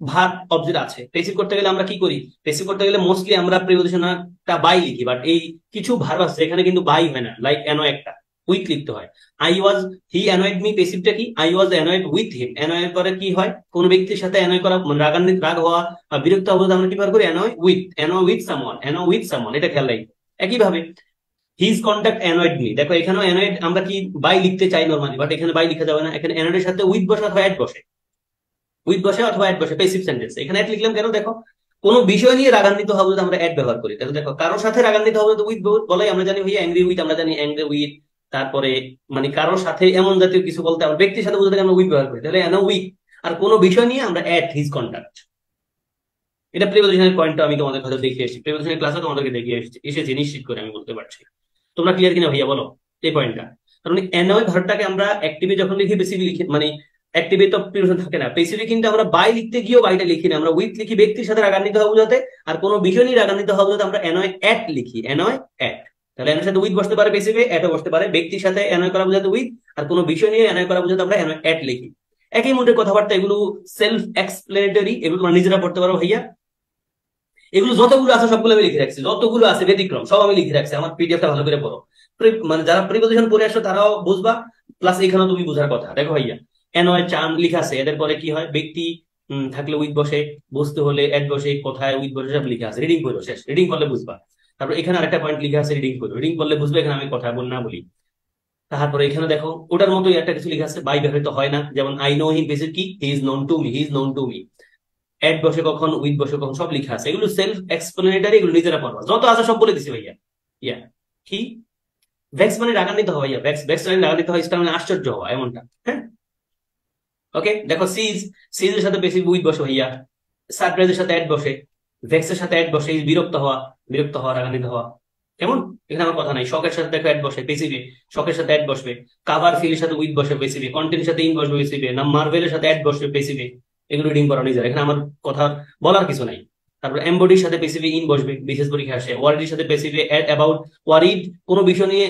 ভার্ব অবজেক্ট আছে, পেসিভ করতে গেলে আমরা কি করি, পেসিভ করতে গেলে মোস্টলি আমরা প্রিপোজিশনটা বাই লিখি। বাট এই কিছু ভার্ব আছে এখানে কিন্তু বাই হয় না, লাইক অ্যানো একটা উইথ লিখতে হয়। I was, he annoyed me, পেসিভটা কি, I was annoyed with him. Annoyed পরে কি হয়, কোন ব্যক্তির সাথে অ্যানয় করা, মানে রাগান্বিত, রাগ হওয়া বা বিরক্ত হওয়া, আমরা কি ব্যবহার করি, অ্যানো উইথ সামওয়ান, অ্যানো উইথ সামওয়ান, এটা খেয়াল রাখি। একইভাবে হিজ কন্ট্যাক্ট অ্যানয়েড মি, দেখো এখানেও অ্যানয়েড আমরা কি বাই লিখতে চাই নরমালি, বাট এখানে বাই লিখা যাবে না, এখানে অ্যানয়েডের সাথে উইথ বসা অথবা অ্যাড বসে, উইথ বসে অথবা অ্যাড বসে পেসিভ সেন্টেন্স। এখানে অ্যাড লিখলাম কেন, দেখো কোন বিষয় নিয়ে রাগান্বিত হবো যদি আমরা অ্যাড ব্যবহার করি, তাহলে দেখো কারোর সাথে রাগান্বিত হবো তো উইথ বলাই, আমরা জানি ভাইয়া অ্যাংরি উইথ, আমরা জানি অ্যাংরি উইথ। তারপরে মানে কারোর সাথে এমন জাতীয় কিছু বলতে, আমরা ব্যক্তির সাথে বলতে আমরা উইথ ব্যবহার করি, তাহলে অ্যানো উইথ। আর কোন বিষয় নিয়ে আমরা অ্যাট হিজ কন্ট্যাক্ট। এটা প্রিপোজিশনের পয়েন্টটা আমি তোমাদের কাছে দেখিয়ে এসেছি, প্রিপোজিশনের ক্লাসে তোমাদেরকে দেখিয়ে এসেছি নিশ্চিত করে আমি বলতে পারছি। তোমরা ক্লিয়ার কিনা ভাইয়া বলো এই পয়েন্টটা? কারণ অ্যানয় ভার্বটাকে আমরা অ্যাক্টিভে যখন লিখি, বেসিভে লিখি, মানে অ্যাক্টিভে তো প্রিপোজিশন থাকে না। পেসিভে কিন্তু আমরা বাই লিখতে গিয়েও বাইটা লিখি না, আমরা উইথ লিখি ব্যক্তির সাথে রাগান্বিত হওয়া বোঝাতে, আর কোনো বিষয় নিয়ে রাগান্বিত হওয়া বোঝাতে আমরা অ্যানয় অ্যাট লিখি, অ্যানয় অ্যাট। তাহলে এর সাথে উইথ বসতে পারে পেসিভে, অ্যাটও বসতে পারে, ব্যক্তির সাথে অ্যানয় করা বোঝাতে উইথ, আর কোনো বিষয় নিয়ে অ্যানয় করা বোঝাতে আমরা অ্যানয় অ্যাট লিখি। একই মোডের কথাবার্তা, এগুলো সেলফ এক্সপ্লেনেটরি, এগুলো তোমরা নিজেরা পড়তে পারো ভাইয়া। এগুলো যতগুলো আছে সবগুলো আমি লিখে রাখছি, যতগুলো আছে ব্যতিক্রম সব আমি লিখে রাখছি, আমার পিডিএফটা ভালো করে পড়ো। মানে যারা প্রিপোজিশন পড়ে আসো তারাও বুঝবা, প্লাস এখানেও তুমি বুঝার কথা। দেখো ভাইয়া, এনয় চান লিখা আছে, এদের পরে কি হয়, ব্যক্তি থাকলে উইথ বসে, বসতে হলে এড বসে, কোথায় উইথ বসে, সব লিখা আছে। রিডিং করো, শেষ, রিডিং করলে বুঝবা। তারপর এখানে আরেকটা পয়েন্ট লিখা আছে, রিডিং করো, রিডিং করলে বুঝবে, এখানে আমি কথা বল না বলি। তারপরে এখানে দেখো ওটার মতোই একটা কিছু লিখা আছে, বাই ব্যবহৃত হয় না, যেমন আই নো হিম বেসিক কি, he is known to me, he is known to me. এড বসে কখন, উইথ বসে কখন, সব লিখা আছে। এগুলো সেলফ এক্সপ্লেনেটরি, এগুলো নিজেরা পড়বা, যত আছে সব বলে দিছি ভাইয়া। ইয়া কি, ভেক্স মানে রাগান্বিত হওয়া ভাইয়া, ভেক্স ভেক্স মানে রাগান্বিত হয়, ইসটা মানে আশ্চর্য হওয়া, এমনটা। হ্যাঁ, ওকে। দেখো সিজ, সিজের সাথে বেশি উইথ বসে ভাইয়া, সারপ্রাইজের সাথে অ্যাড বসে, ভেক্সের সাথে অ্যাড বসে, বিরক্ত হওয়া, বিরক্ত হওয়া, রাগান্বিত হওয়া। কেমন, এখানে আমার কথা নাই। শখের সাথে দেখো অ্যাড বসে পেসিভে, শখের সাথে অ্যাড বসবে। কাভার ফিলের সাথে উইথ বসে পেসিভে, কন্টেন্টের সাথে ইন বসবে পেসিভে, না মার্ভেলের সাথে অ্যাড বসবে পেসিভে। এগুলো রিডিং করা নিজের, এখানে আমার কথা বলার কিছু নাই। তারপর এমবডির সাথে পেসিভে ইন বসবে, বিশেষ পরীক্ষা আসে। ওয়ারিডির সাথে পেসিভে অ্যাড অ্যাবাউট, ওয়ারিড কোনো বিষয় নিয়ে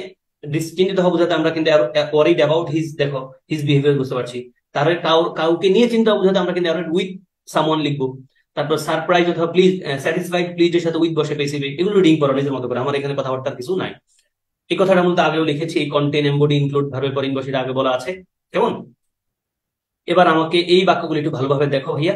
চিন্তিত হবো, যাতে আমরা কিন্তু ওয়ারিড অ্যাবাউট হিজ, দেখো হিজ বিহেভিয়ার বুঝতে পারছি। তাহলে কাউকে নিয়ে চিন্তা বোঝাতে আমরা কিন্তু উইথ সামওয়ান লিখবো। তারপর সারপ্রাইজ অথবা প্লিজ, স্যাটিসফাইড প্লিজ এর সাথে উইথ বসে পেসিভে। এগুলো রিডিং করো নিজের মতো করে, আমার এখানে কথাবার্তার কিছু নাই। এই কথাটা মূলত আগেও লিখেছি, এই কন্টেন্ট এমবডি ইনক্লুড ভার্বের পর ইন বসে, আগে বলা আছে। কেমন, এবার আমাকে এই বাক্যগুলো একটু ভালোভাবে দেখো ভাইয়া।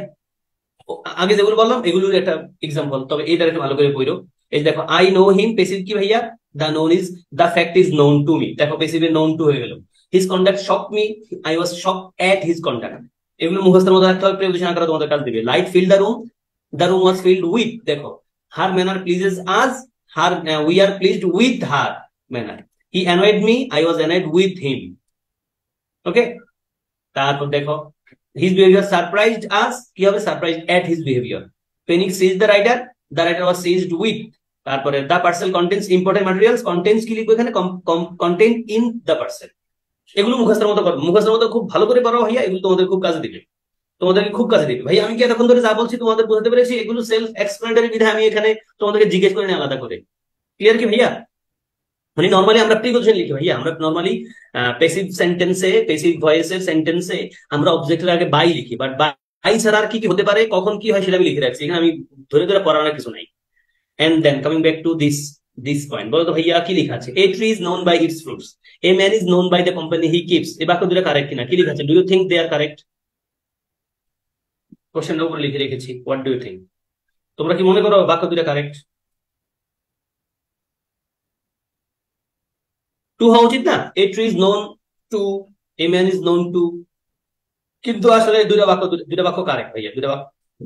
আগে যেগুলো বললাম এগুলোর একটা এক্সাম্পল, তবে এইটার একটু ভালো করে পড়ো। এই যে দেখো, আই নো হিম, পেসিভ কি ভাইয়া, the known is, the fact is known to me. দেখো পেসিভে নোন টু হয়ে গেল। His conduct shock me, I was shock at his conduct. এগুলো মুখস্থের মধ্যে রাখতে হবে, প্রিপোজিশন আকারে তোমাদের কাজ দিবে। Light fill the room was filled with. দেখো, her manner pleases us, her we are pleased with her manner. He annoyed me, I was annoyed with him. Okay, তারপর দেখো, হিজ বিহেভিয়ার সারপ্রাইজড আস, কি হবে, surprised at his behaviour. Panic seize the writer was seized with. তারপরে the parcel contents important materials, contents কি লিখবো এখানে, contained in the parcel. এগুলো মুখস্থের মতো করবো, মুখস্থের মতো খুব ভালো করে পারো ভাইয়া, এগুলো তোমাদের খুব কাজে দিবে, তোমাদেরকে খুব কাজে দিবে ভাই। আমি কি এতক্ষণ ধরে যা বলছি তোমাদের বোঝাতে পেরেছি? এগুলো সেলফ এক্সপ্লেনেটরি বিধায় আমি এখানে তোমাদেরকে জিজ্ঞেস করে নিই আলাদা করে। ক্লিয়ার কি ভাইয়া? মানে নর্মালি আমরা প্রিপোজিশন লিখি ভাইয়া, আমরা নর্মালি প্যাসিভ সেন্টেন্সে, প্যাসিভ ভয়েসের সেন্টেন্সে আমরা অবজেক্টের আগে বাই লিখি, বাট বাই ছাড়া আর কি কি হতে পারে, কখন কি হয় সেটা আমি লিখে রাখছি, এখানে আমি ধরে ধরে পড়ানোর কিছু নাই। And then coming back to this point, বলো তো ভাইয়া কি লেখা আছে? A tree is known by its fruits, a man is known by the company he keeps. এই বাক্য দুটো কারেক্ট কিনা, কি লেখা আছে? Do you think they are correct? কোশ্চেনের উপরে লিখে রেখেছি, হোয়াট ডু ইউ থিঙ্ক? তোমরা কি মনে করো বাক্য দুটো কারেক্ট? টু হওয়া উচিত না? এ tree is known two, A man is known two. কিন্তু আসলে দুটা বাক্য কারেক্ট ভাইয়া,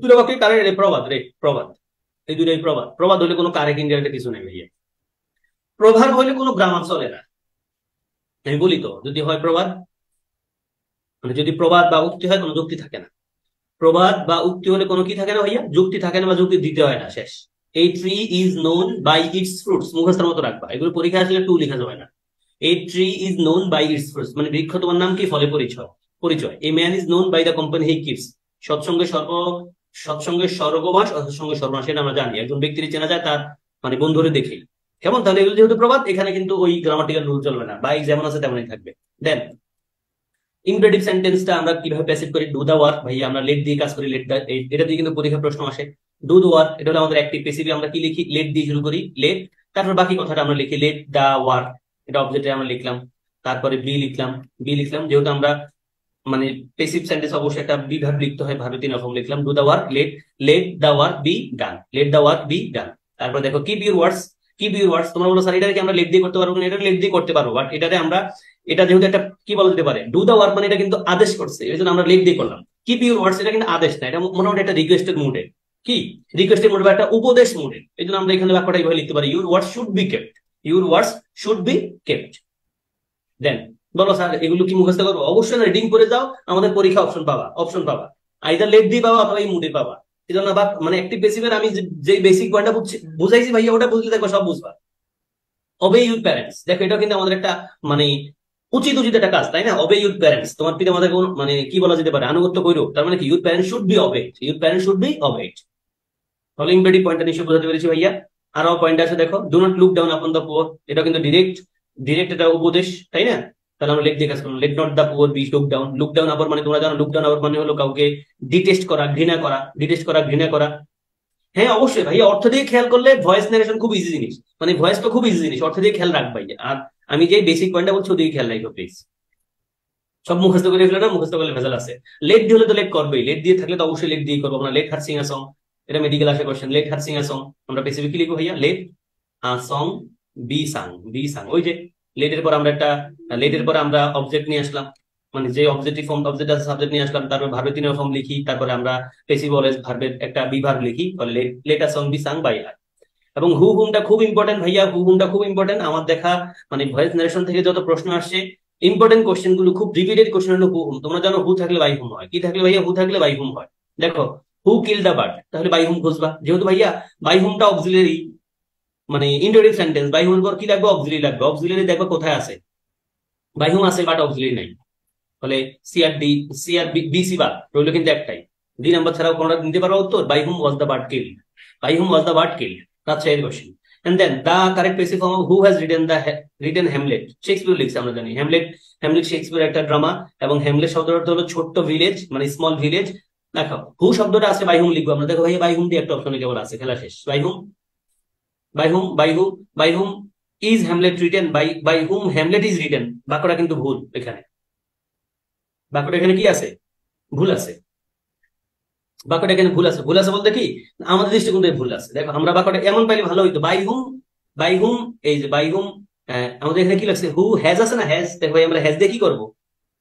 দুটা বাক্যই কারেক্ট। রে প্রবাদ, রে প্রবাদ, এই দুটাই প্রবাদ। প্রবাদ হলে কোনো কারেক্ট ইন্ডিয়াতে কিছু নেই ভাইয়া। প্রভাব হলে কোনো গ্রামার চলে না। আমি বলি তো, যদি হয় প্রবাদ, মানে যদি প্রবাদ বা উক্তি হয়, কোনো যুক্তি থাকে না। প্রবাদ বা উক্তি হলে কোনো কি থাকে না ভাইয়া, যুক্তি থাকে না, বা যুক্তি দিতে হয় না, শেষ। এই tree is known by its fruits, মুখস্থের মতো রাখবা, এগুলো পরীক্ষা আসলে টু লেখা যাবে না। এই tree is known by its fruits মানে বৃক্ষ তোমার নাম কি, ফলে পরিচয়, পরিচয়। A man is known by the company he keeps, সৎসঙ্গে সৎসঙ্গে স্বর্গবাস, অসৎসঙ্গে সর্বনাশ, এটা আমরা জানি। একজন ব্যক্তির চেনা যায় তার মানে বন্ধুরে দেখেই। কেমন, তাহলে এগুলো যেহেতু প্রবাদ, এখানে কিন্তু ওই গ্রামাটিক্যাল রুল চলবে না, বাই যেমন আছে তেমনই থাকবে। দেন ইমপ্রেটিভ সেন্টেন্সটা আমরা কিভাবে প্যাসিভ করি? ডু দা ওয়ার্ক ভাইয়া, আমরা লেট দিয়ে কাজ করি, লেট দা, এটা দিয়ে কিন্তু পরীক্ষা প্রশ্ন আসে। ডু দা ওয়ার্ক, এটা হলো আমাদের অ্যাক্টিভ। প্যাসিভে আমরা কি লিখি? লেট দিয়ে শুরু করি, লেট। তারপর বাকি কথাটা আমরা লিখি লেট দা ওয়ার্ক, এটা অবজেক্টে আমরা লিখলাম। তারপরে বি লিখলাম, যেহেতু আমরা মানে প্যাসিভ সেন্টেন্স অবশ্যই একটা বি ভার্ব লিখতে হয়, ভার্বে 3 রকম লিখলাম। Do the work, let, let the work be done, let the work be done. তারপর দেখো keep your words, keep your words. তোমরা বলো স্যার এটাকে আমরা লেট দিয়ে করতে পারবো না, এটা লেট দিয়ে করতে পারবো, বাট এটাতে আমরা, এটা যেহেতু একটা কি বলা যেতে পারে, ডু দা ওয়ার্ক মানে এটা কিন্তু আদেশ করছে, এই জন্য আমরা লেট দিয়ে করলাম। কিপ ইউর ওয়ার্ডস এটা কিন্তু আদেশ না, এটা মোটামুটি একটা রিকোয়েস্টের মুডে, কি রিকোয়েস্টের মুডে বা একটা উপদেশ মুডে, এই জন্য আমরা এখানে বাক্যটা এইভাবে লিখতে পারি, your words should be kept, your words should be kept. Then বলো স্যার এগুলো কি মুখস্থ করবো? অবশ্যই না, রিডিং করে যাও, আমাদের পরীক্ষা অপশন পাবা, আইদার লেট দিয়ে পাবা অথবা এই মুডে পাবা। এই জন্য মানে অ্যাক্টিভ প্যাসিভের আমি যে বেসিক পয়েন্টটা বুঝাইছি ভাইয়া, ওটা বুঝলে দেখো সব বুঝবা। অবে ইউর প্যারেন্টস, দেখো এটা কিন্তু আমাদের একটা মানে উচিত উচিত একটা কাজ, তাই না? অবে ইউর প্যারেন্টস, তোমার পিতা মাতাকে মানে কি বলা যেতে পারে, আনুগত্য করো, তার মানে কি your parents should be obeyed, your parents should be obeyed. তাহলে ইমপ্রেটিভ পয়েন্টটা নিশ্চয়ই বোঝাতে পেরেছি ভাইয়া। আরো পয়েন্ট আছে দেখো, do not look down upon the poor, এটা কিন্তু ডিরেক্ট, ডিরেক্ট এটা উপদেশ, তাই না? তাহলে আমরা লেট দিয়ে কাজ করলাম, let not the poor be look down. Look down আবার মানে তোমরা জানো, লুক ডাউন আবার মানে হলো কাউকে ডিটেস্ট করা, ঘৃণা করা, ডিটেস্ট করা, ঘৃণা করা। হ্যাঁ অবশ্যই ভাইয়া, অর্থ দিয়ে খেয়াল করলে ভয়েস নারেশন খুব ইজি জিনিস, মানে ভয়েস তো খুব ইজি জিনিস, অর্থ দিয়ে খেয়াল রাখ ভাইয়া। আর আমি যে বেসিক পয়েন্টটা বলছি ওদিকে খেয়াল রাখো প্লিজ। সব মুখস্থ করে ফেলে না, মুখস্থ করলে ভেজাল আছে। লেট দিয়ে হলে তো লেট করবেই, লেট দিয়ে থাকলে তো অবশ্যই লেট দিয়ে করবো আমরা। Let her Singh a song, এটা মেডিকেল আসে question, let her Singh a song, আমরা স্পেসিফিকলি লিখবো ভাইয়া late a song be Tsang, be sung. ওই যে লেটের পর আমরা একটা, লেটের পর আমরা অবজেক্ট নিয়ে আসলাম, মানে যে অবজেক্টিভ ফর্ম, অবজেক্ট আছে সাবজেক্ট নিয়ে আসলাম, তারপর ভার্বের তিনটা ফর্ম লিখি, তারপরে আমরা পেসিভ ভয়েস ভার্বের একটা বিভাগ লিখি, let let a song be sung by her. এবং হু হুমটা খুব ইম্পর্টেন্ট ভাইয়া, হু হুমটা খুব ইম্পর্টেন্ট। আমার দেখা মানে ভয়েস নারেশন থেকে যত প্রশ্ন আসছে, ইম্পর্টেন্ট কোশ্চেন গুলো, খুব রিপিটেড কোশ্চেন হলো হু হুম। তোমরা জানো হু থাকলে বাই হুম হয়, কি থাকলে ভাইয়া, হু থাকলে বাই হুম হয়। দেখো, হু কিল দা বার্ড, তাহলে বাই হুম খুঁজবা, যেহেতু ভাইয়া বাই হুমটা অক্সিলারি, মানে ইন্টারোগেটিভ সেন্টেন্স, বাই হুমের পর কি লাগবে, অক্সিলারি লাগবে। অক্সিলারি দেখো কোথায় আছে, বাই হুম আছে বাট অক্সিলারি নাই। ফলে সি আর ডি, সি আর বি সি বাদ রইলো কিন্তু একটাই। 2 নম্বর ছাড়াও কোনটা নিতে পারো উত্তর, by whom was the bird killed, by whom was the bird killed. আচ্ছা এর question. And then the correct passive form, who has written Hamlet, Shakespeare লিখছে আমরা জানি। হ্যামলেট, হ্যামলেট শেক্সপিয়ার একটা ড্রামা, এবং হ্যামলেট শব্দটা অর্থ হলো ছোট্ট ভিলেজ, মানে স্মল ভিলেজ। দেখো হু শব্দটা আছে, বাই হুম লিখবো আমরা। দেখো ভাইয়া বাই হুম দিয়ে একটা অপশনে কেবল আছে, খেলা শেষ। By whom, by whom, by whom, by whom is Hamlet written, by whom Hamlet is written, বাক্যটা কিন্তু ভুল এখানে। বাক্যটা এখানে কি আছে, ভুল আছে। বাক্যটা এখানে ভুল আছে, ভুল আছে বলতে কি, আমাদের দৃষ্টিকোণ থেকে ভুল আছে। দেখো আমরা বাক্যটা এমন পাইলে ভালো হইতো, বাই হুম, বাই হুম, এই যে বাই হুম, আমাদের এখানে কি লাগছে, হু হ্যাজ আছে না, হ্যাজ। দেখো ভাই আমরা হ্যাজ দিয়ে কি করবো,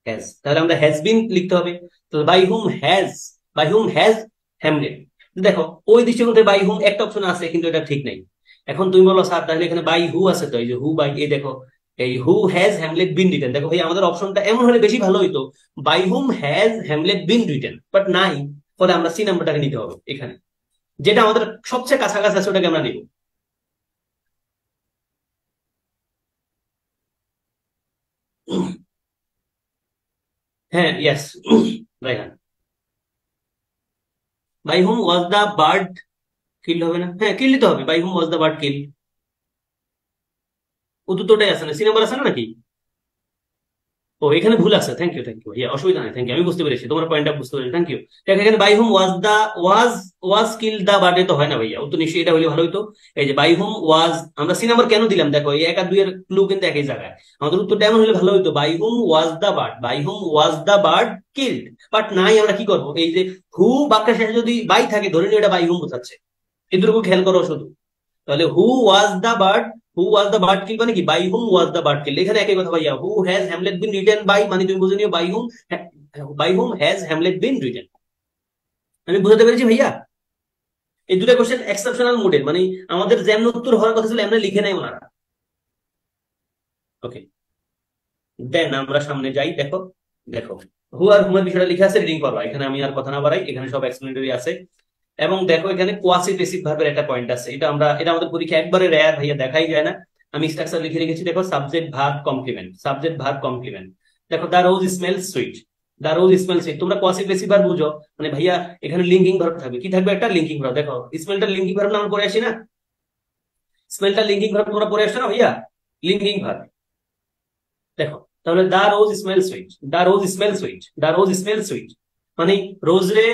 হ্যাজ, তাহলে আমরা হ্যাজ বিন লিখতে হবে। তো by whom has, by whom has Hamlet. দেখো ওই দৃষ্টিকোণ থেকে বাই হুম একটা অপশন আছে, কিন্তু এটা ঠিক নাই। এখন তুমি বলো স্যার তাহলে এখানে বাই হু আছে, তো এই যে হু বাই, এই দেখো এই who has Hamlet been written. দেখো ভাই আমাদের অপশনটা এমন হলে বেশি ভালো হইতো, by whom has Hamlet been written, but নাই। ফলে আমরা সি নাম্বারটাকে নিতে হবে এখানে, যেটা আমাদের সবচেয়ে কাছাকাছি আছে ওটাকে আমরা নিব। হ্যাঁ yes, Raihan. By whom was the bird killed হবে না, হ্যাঁ কিল্ড তো হবে, by whom was the bird killed. ও দুটোটাই আছে না, সি নাম্বার আছে না নাকি? ও এখানে ভুল আছে, থ্যাংক ইউ, থ্যাংক ইউ ভাইয়া, অসুবিধা নাই, থ্যাংক ইউ, আমি বুঝতে পেরেছি তোমার পয়েন্টটা, বুঝতে পেরেছি, থ্যাংক ইউ। দেখো এখানে বাই হুম ওয়াজ দা, ওয়াজ, ওয়াজ কিল দা বার্ডে তো হয় না ভাইয়া, ও তো নিশ্চয়ই এটা হলে ভালো হইতো। এই যে বাই হুম ওয়াজ, আমরা সি নাম্বার কেন দিলাম, দেখো এই 1 আর 2 এর ক্লু কিন্তু একই জায়গায়। আমাদের উত্তরটা এমন হলে ভালো হইতো, by whom was the bird, by whom was the bird killed. But নাই, আমরা কি করবো, এই যে হু বাক্যের শেষে যদি বাই থাকে ধরে নিয়ে এটা বাই হুম বোঝাচ্ছে, এটুকু খেয়াল করো শুধু। তাহলে হু ওয়াজ the bird, who was the bird কিল মানে কি, by whom was the bird কিল। এখানে একই কথা ভাইয়া, who has Hamlet been written by, মানে তুমি বুঝে নিও by whom, by whom has Hamlet been written. আমি বুঝাতে পেরেছি ভাইয়া? এই দুটা কোশ্চেন এক্সেপশনাল মোডের, মানে আমাদের যেমন উত্তর হওয়ার কথা ছিল এমনি লিখে নেয় ওনারা। ওকে, দেন আমরা সামনে যাই। দেখো, দেখো হু আর হুমের বিষয়টা লিখে আছে, রিডিং করবা, এখানে আমি আর কথা না বাড়াই, এখানে সব এক্সপ্লেনেটরি আছে। এবং দেখো এখানে কোয়াসি পেসিভ ভার্বের একটা পয়েন্ট আছে, এটা আমরা, এটা আমাদের পরীক্ষা একবারে রেয়ার ভাইয়া, দেখাই যায় না। আমি স্ট্রাকচার লিখে রেখেছি, দেখো subject verb complement, subject verb complement. দেখো the rose smell sweet, the rose smell sweet. তোমরা কোয়াসি পেসিভ ভার্ব বুঝো, মানে ভাইয়া এখানে লিঙ্কিং ভার্ব থাকবে, কি থাকবে, একটা লিঙ্কিং ভার্ব। দেখো স্মেলটা লিঙ্কিং ভার্ব না, আমরা পড়ে আসি না, স্মেলটা লিঙ্কিং ভার্ব, তোমরা পড়ে আসছো না ভাইয়া, লিঙ্কিং ভার্ব। দেখো তাহলে দা rose smell sweet, the rose smell sweet, the rose smell sweet, মানে রোজ রে,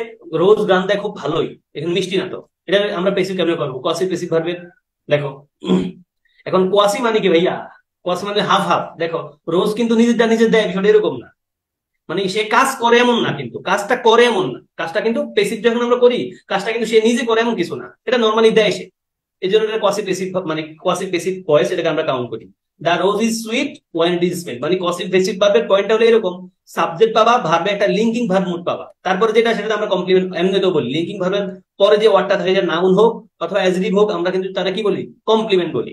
রোজ গান দেয় খুব ভালোই, এখানে মিষ্টি না তো। এটা আমরা পেসিভ কেমনে করবো, কোয়াসি পেসিভ ভার্বের। দেখো এখন কোয়াসি মানে কি ভাইয়া, কোয়াসি মানে হাফ হাফ। দেখো রোজ কিন্তু নিজেরটা নিজের দেয়, বিষয়টা এরকম না, মানে সে কাজ করে এমন না, কিন্তু কাজটা করে এমন না, কাজটা কিন্তু পেসিভ যখন আমরা করি, কাজটা কিন্তু সে নিজে করে এমন কিছু না, এটা নর্মালি দেয় সে। এই জন্য এটা কোয়াসি পেসিভ, মানে কোয়াসি পেসিভ ভয়েস, এটাকে আমরা কাউন্ট করি। The rose is sweet when it is smell, মানে কোয়াসি পেসিভ ভার্বের পয়েন্টটা হলো এরকম, সাবজেক্ট পাবা, ভার্বে একটা লিঙ্কিং ভার্ব মুড পাবা, তারপরে যেটা সেটা আমরা কমপ্লিমেন্ট এমনিতেও বলি, লিঙ্কিং ভার্বের পরে যে ওয়ার্ডটা থাকে, যে নাউন হোক অথবা অ্যাডজেক্টিভ হোক, আমরা কিন্তু তারা কি বলি, কমপ্লিমেন্ট বলি।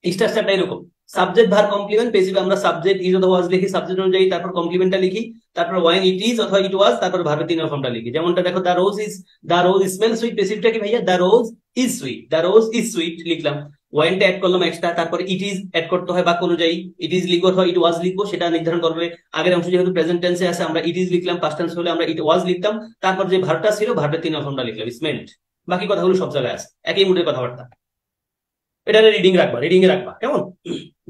স্ট্রাকচারটা এরকম, সাবজেক্ট ভার্ব কমপ্লিমেন্ট, পেসিভে আমরা সাবজেক্ট ইজ অথবা ওয়াজ লিখি, সাবজেক্ট অনুযায়ী তারপর কমপ্লিমেন্টটা লিখি, তারপর ওয়াইন ইট ইজ অথবা ইট ওয়াজ, তারপর ভার্বের 3 ফর্মটা লিখি। যেমনটা দেখো the rose is, the rose smell sweet, পেসিভটা কি ভাইয়া, the rose is sweet, the rose is sweet লিখলাম, ওয়েনটা অ্যাড করলাম এক্সট্রা, তারপরে ইট ইজ অ্যাড করতে হয় বাক্য অনুযায়ী, ইট ইজ লিখবো অথবা ইট ওয়াজ লিখবো সেটা নির্ধারণ করবে। আগের অংশ যেহেতু প্রেজেন্ট টেন্সে আছে আমরা ইট ইজ লিখলাম, পাস্ট টেন্স হলে আমরা ইট ওয়াজ লিখতাম, তারপর যে ভার্বটা ছিল ভার্বের 3 ফর্মটা লিখলাম স্মেন্ট। বাকি কথাগুলো সব জায়গায় আছে, একই মুডের কথাবার্তা। এটা রিডিং রাখবা, রিডিং এ রাখবা কেমন।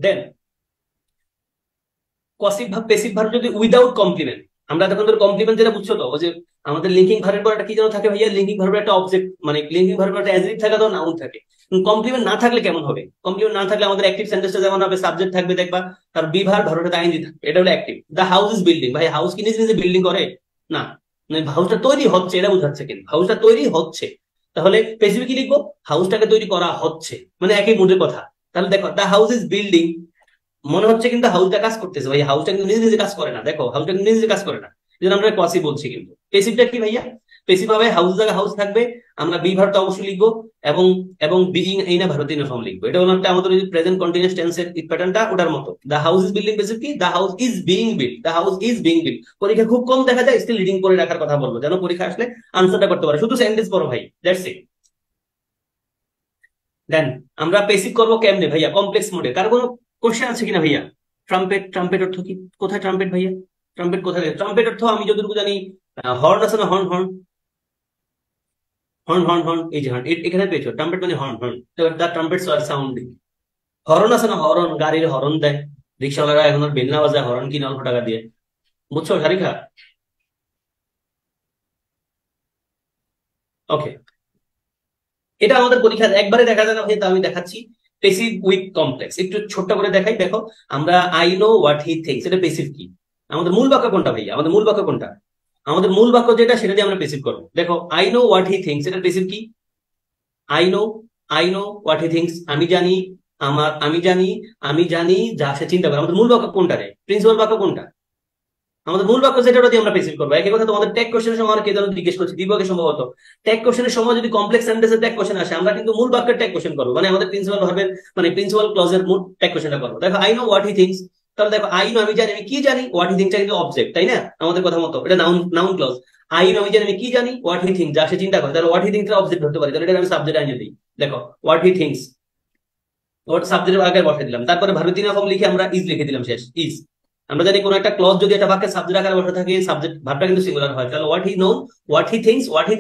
দেন পসিভ ভার্ব পেসিভ ভার্ব যদি উইদাউট কমপ্লিমেন্ট, আমরা তখন ধর কমপ্লিমেন্ট যেটা বুঝছো তো, ওই যে আমাদের লিঙ্কিং ভার্বের পর একটা কি যেন থাকে ভাইয়া, লিঙ্কিং ভার্বের একটা অবজেক্ট মানে লিঙ্কিং ভার্বের একটা অ্যাডজেক্টিভ থাকে তো নাউন থাকে। কমপ্লিমেন্ট না থাকলে কেমন হবে? কমপ্লিমেন্ট না থাকলে আমাদের অ্যাক্টিভ সেন্টেন্সটা যেমন হবে, সাবজেক্ট থাকবে দেখবা, তার বি ভার্ব ভার্বের সাথে আইএনজি থাকবে, এটা হলো active. The house is building, ভাই হাউস কি নিজে নিজে বিল্ডিং করে না, মানে হাউসটা তৈরি হচ্ছে এটা বোঝাচ্ছে, কিন্তু হাউসটা তৈরি হচ্ছে। তাহলে পেসিভ কি লিখবো? হাউসটাকে তৈরি করা হচ্ছে, মানে একই মুডের কথা। তাহলে দেখো দ্য হাউস ইজ বিল্ডিং, মনে হচ্ছে কিন্তু হাউসটা কাজ করতেছে, ভাই হাউসটা কিন্তু নিজে নিজে কাজ করে না, দেখো হাউসটা কিন্তু নিজে নিজে কাজ করে না, এই জন্য আমরা পসিভ বলছি। কিন্তু পেসিভটা কি ভাইয়া? পেসিভ ভাবে হাউস জায়গায় হাউস থাকবে, আমরা বি ভার্বটা অবশ্যই লিখবো, এবং এবং বিইং এই না ভারতীয় ফর্ম লিখবো। এটা হলো একটা আমাদের প্রেজেন্ট কন্টিনিউয়াস টেন্সের প্যাটার্নটা, ওটার মতো। The house is building passive কি? The house is being build, the house is being build. পরীক্ষা খুব কম দেখা যায়, স্টিল রিডিং করে রাখার কথা বলবো, যেন পরীক্ষা আসলে আনসারটা করতে পারে, শুধু সেন্টেন্স পড়ো ভাই, দ্যাটস ইট। দেন আমরা পেসিভ করবো কেমনে ভাইয়া? কমপ্লেক্স মোডে। কার কোনো কোশ্চেন আছে কিনা ভাইয়া? ট্রাম্পেট, ট্রাম্পেট অর্থ কি? কোথায় ট্রাম্পেট ভাইয়া? ট্রাম্পেট কোথায়? ট্রাম্পেট অর্থ আমি যতটুকু জানি হর্ন আছে না, horn horn horn horn horn, এই যে হর্ন এখানে পেয়েছো, ট্রাম্পেট মানে horn horn, the trumpets are sounding. Horn আছে না, হর্ন, গাড়ির হর্ন দেয়, রিক্সাওয়ালারা এখন আর বেলনা বাজায় হর্ন কিনে অল্প টাকা দিয়ে, বুঝছো শারিকা? ওকে, এটা আমাদের পরীক্ষা একবারে দেখা যায় না ভাই, তা আমি দেখাচ্ছি। পেসিভ উইথ কমপ্লেক্স একটু ছোট্ট করে দেখাই, দেখো আমরা I know what he things, এটা পেসিভ কি? আমাদের মূল বাক্য কোনটা ভাইয়া? আমাদের মূল বাক্য কোনটা? আমাদের মূল বাক্য যেটা সেটা দিয়ে আমরা পেসিভ করবো। দেখো I know what he things, এটা পেসিভ কি? I know, I know what he things, আমি জানি, আমি জানি, আমি জানি যা সে চিন্তা করে। আমাদের মূল বাক্য কোনটা রে? প্রিন্সিপাল বাক্য কোনটা? আমাদের মূল বাক্য যেটা, ওটা দিয়ে আমরা পেসিভ করবো। একই কথা তোমাদের ট্যাগ কোশ্চেনের সময় কে যেন জিজ্ঞেস করছে, দিবকে সম্ভবত, ট্যাগ কোশ্চেনের সময় যদি কমপ্লেক্স সেন্টেন্সের ট্যাগ কোশ্চেন আসে, আমরা কিন্তু মূল বাক্যের ট্যাগ কোশ্চেন করবো, মানে আমাদের প্রিন্সিপাল ভার্বের মানে প্রিন্সিপাল ক্লজের মূল ট্যাগ কোশ্চেনটা করবো। দেখো I know what he things, তাহলে দেখো আই নো আমি জানি, আমি কি জানি, হোয়াট হি থিংসটা কিন্তু অবজেক্ট, তাই না? আমাদের কথা মতো এটা noun, noun clause. I know আমি জানি, আমি কি জানি, হোয়াট হি থিংস যা সে চিন্তা করে, তাহলে হোয়াট হি থিংস অবজেক্ট ধরতে পারি, তাহলে এটা আমি সাবজেক্ট আনিয়ে দিই। দেখো হোয়াট হি থিংস, ওটা সাবজেক্টের আগে বসাই দিলাম, তারপরে ভার্বের 3 ফর্ম লিখে আমরা ইজ লিখে দিলাম, শেষ ইজ। আমরা জানি কোন একটা ক্লজ যদি একটা বাক্যে সাবজেক্ট আকারে বসে থাকে, সাবজেক্ট ভার্বটা কিন্তু সিঙ্গুলার হয়, তাহলে what he known, what he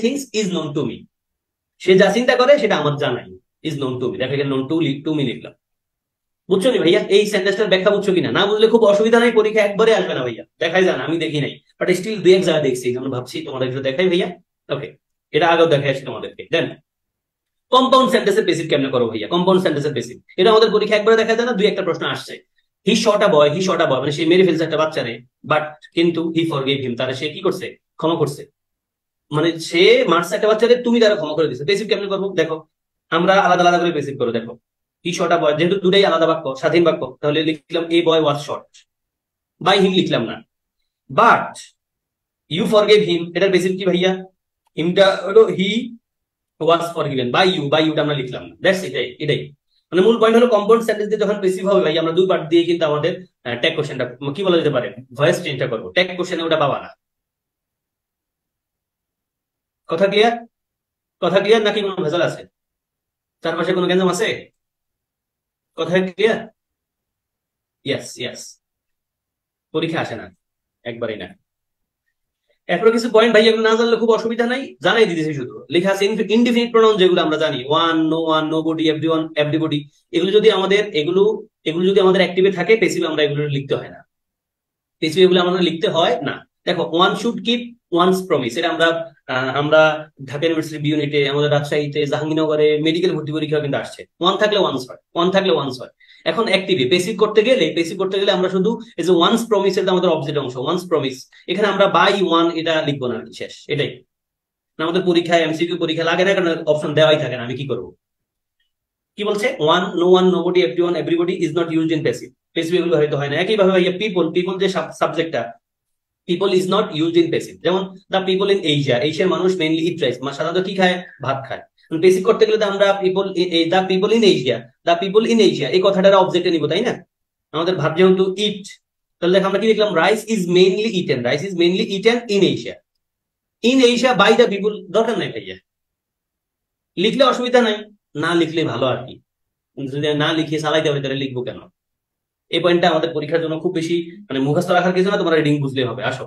thinks is known to me, সে যা চিন্তা করে সেটা আমার জানাই, ইজ নোন টু মি। দেখো এখানে নোন টু মি লিখলাম, বুঝছো নি ভাইয়া? এই সেন্টেন্সটার ব্যাখ্যা বুঝছো কিনা? না বুঝলে খুব অসুবিধা নাই, পরীক্ষা একবারে আসবে না ভাইয়া, দেখাই যায় না, আমি দেখি নাই, বাট স্টিল দুই এক জায়গা দেখছি, আমরা ভাবছি তোমাদের একটু দেখাই ভাইয়া। ওকে, এটা আগেও দেখাই আসছি তোমাদেরকে। দেন কম্পাউন্ড সেন্টেন্সের বেসিক কেমনে করো ভাইয়া? কম্পাউন্ড সেন্টেন্সের বেসিক, এটা আমাদের পরীক্ষা একবারে দেখা যায় না, দুই একটা প্রশ্ন আসছে। হি শট আ বয়, হি শট আ বয় মানে সে মেরে ফেলছে একটা বাচ্চারে, বাট কিন্তু হি ফরগেভ হিম, তারা সে কি করছে? ক্ষমা করছে। মানে সে মারছে একটা বাচ্চারে, তুমি তারা ক্ষমা করে দিচ্ছে। বেসিক কেমনে করবো? দেখো আমরা আলাদা আলাদা করে বেসিক করো। দেখো হি শট আ বয়, যেহেতু দুটাই আলাদা বাক্য, স্বাধীন বাক্য, তাহলে লিখলাম এ বয় ওয়াজ শট, বাই হিম লিখলাম না। বাট ইউ ফরগেভ হিম, এটার বেসিক কি ভাইয়া? হিমটা হলো he was forgiven by you, by ইউটা আমরা লিখলাম না, দ্যাটস এটাই এটাই। মানে মূল পয়েন্ট হলো কম্পাউন্ড সেন্টেন্স দিয়ে যখন পেসিভ হবে ভাই, আমরা দুই পার্ট দিয়ে কিন্তু আমাদের ট্যাগ কোশ্চেনটা কি বলা যেতে পারে, ভয়েস চেঞ্জটা করবো। ট্যাগ কোশ্চেনে ওটা পাবা না। কথা ক্লিয়ার? কথা ক্লিয়ার নাকি কোনো ভেজাল আছে? চারপাশে কোনো গ্যাঞ্জাম আছে? কথা ক্লিয়ার? ইয়েস ইয়েস, পরীক্ষা আসে না, একবারই না। এরপরে কিছু পয়েন্ট ভাই এগুলো না জানলে খুব অসুবিধা নাই, জানাই দিতেছি। শুধু লেখা আছে ইনডিফিনিট প্রোনাউন, যেগুলো আমরা জানি, one, nobody, everyone, everybody, এগুলো যদি আমাদের এগুলো এগুলো যদি আমাদের অ্যাক্টিভে থাকে, পেসিভ আমরা এগুলো লিখতে হয় না, পেসিভ এগুলো আমাদের লিখতে হয় না। দেখো one should keep one's promise, এটা আমরা আমরা ঢাকা ইউনিভার্সিটি বি ইউনিটে, আমাদের রাজশাহীতে জাহাঙ্গীরনগরে মেডিকেল ভর্তি পরীক্ষা কিন্তু আসছে, ওয়ান থাকলে ওয়ান্স হয়, ওয়ান থাকলে ওয়ান্স হয়। এখন অ্যাক্টিভে পেসিভ করতে গেলে আমরা শুধু এই যে ওয়ান্স প্রমিস, এটা আমাদের অবজেক্ট অংশ, ওয়ান্স প্রমিস, এখানে আমরা বাই ওয়ান এটা লিখবো না, শেষ এটাই। না আমাদের পরীক্ষায় এমসিকিউ পরীক্ষা লাগে না, কারণ অপশন দেওয়াই থাকে না, আমি কি করবো? কি বলছে? One, nobody, everyone, everybody is not used in passive, passive এগুলো হয়তো হয় না। একইভাবে ভাইয়া পিপল যে সাবজেক্টটা, people is not used in passive, যেমন দ্য পিপল ইন এশিয়া, এশিয়ার মানুষ মেইনলি ইট রাইস, সাধারণত কি খায়? ভাত খায়। পেসিভ করতে গেলে তো আমরা the people in Asia, the people in Asia এই কথাটার অবজেক্টে নিব, তাই না? আমাদের ভাব যেহেতু ইট, তাহলে দেখো আমরা কি লিখলাম? Rice is mainly eaten, rice is mainly eaten in Asia, in Asia by the people দরকার নাই ভাইয়া, লিখলে অসুবিধা নাই, না লিখলে ভালো আর কি। যদি না লিখে চালাইতে হবে তাহলে লিখবো কেন? এই পয়েন্টটা আমাদের পরীক্ষার জন্য খুব বেশি মানে মুখস্থ রাখার কিছু না, তোমার রিডিং বুঝলে হবে। আসো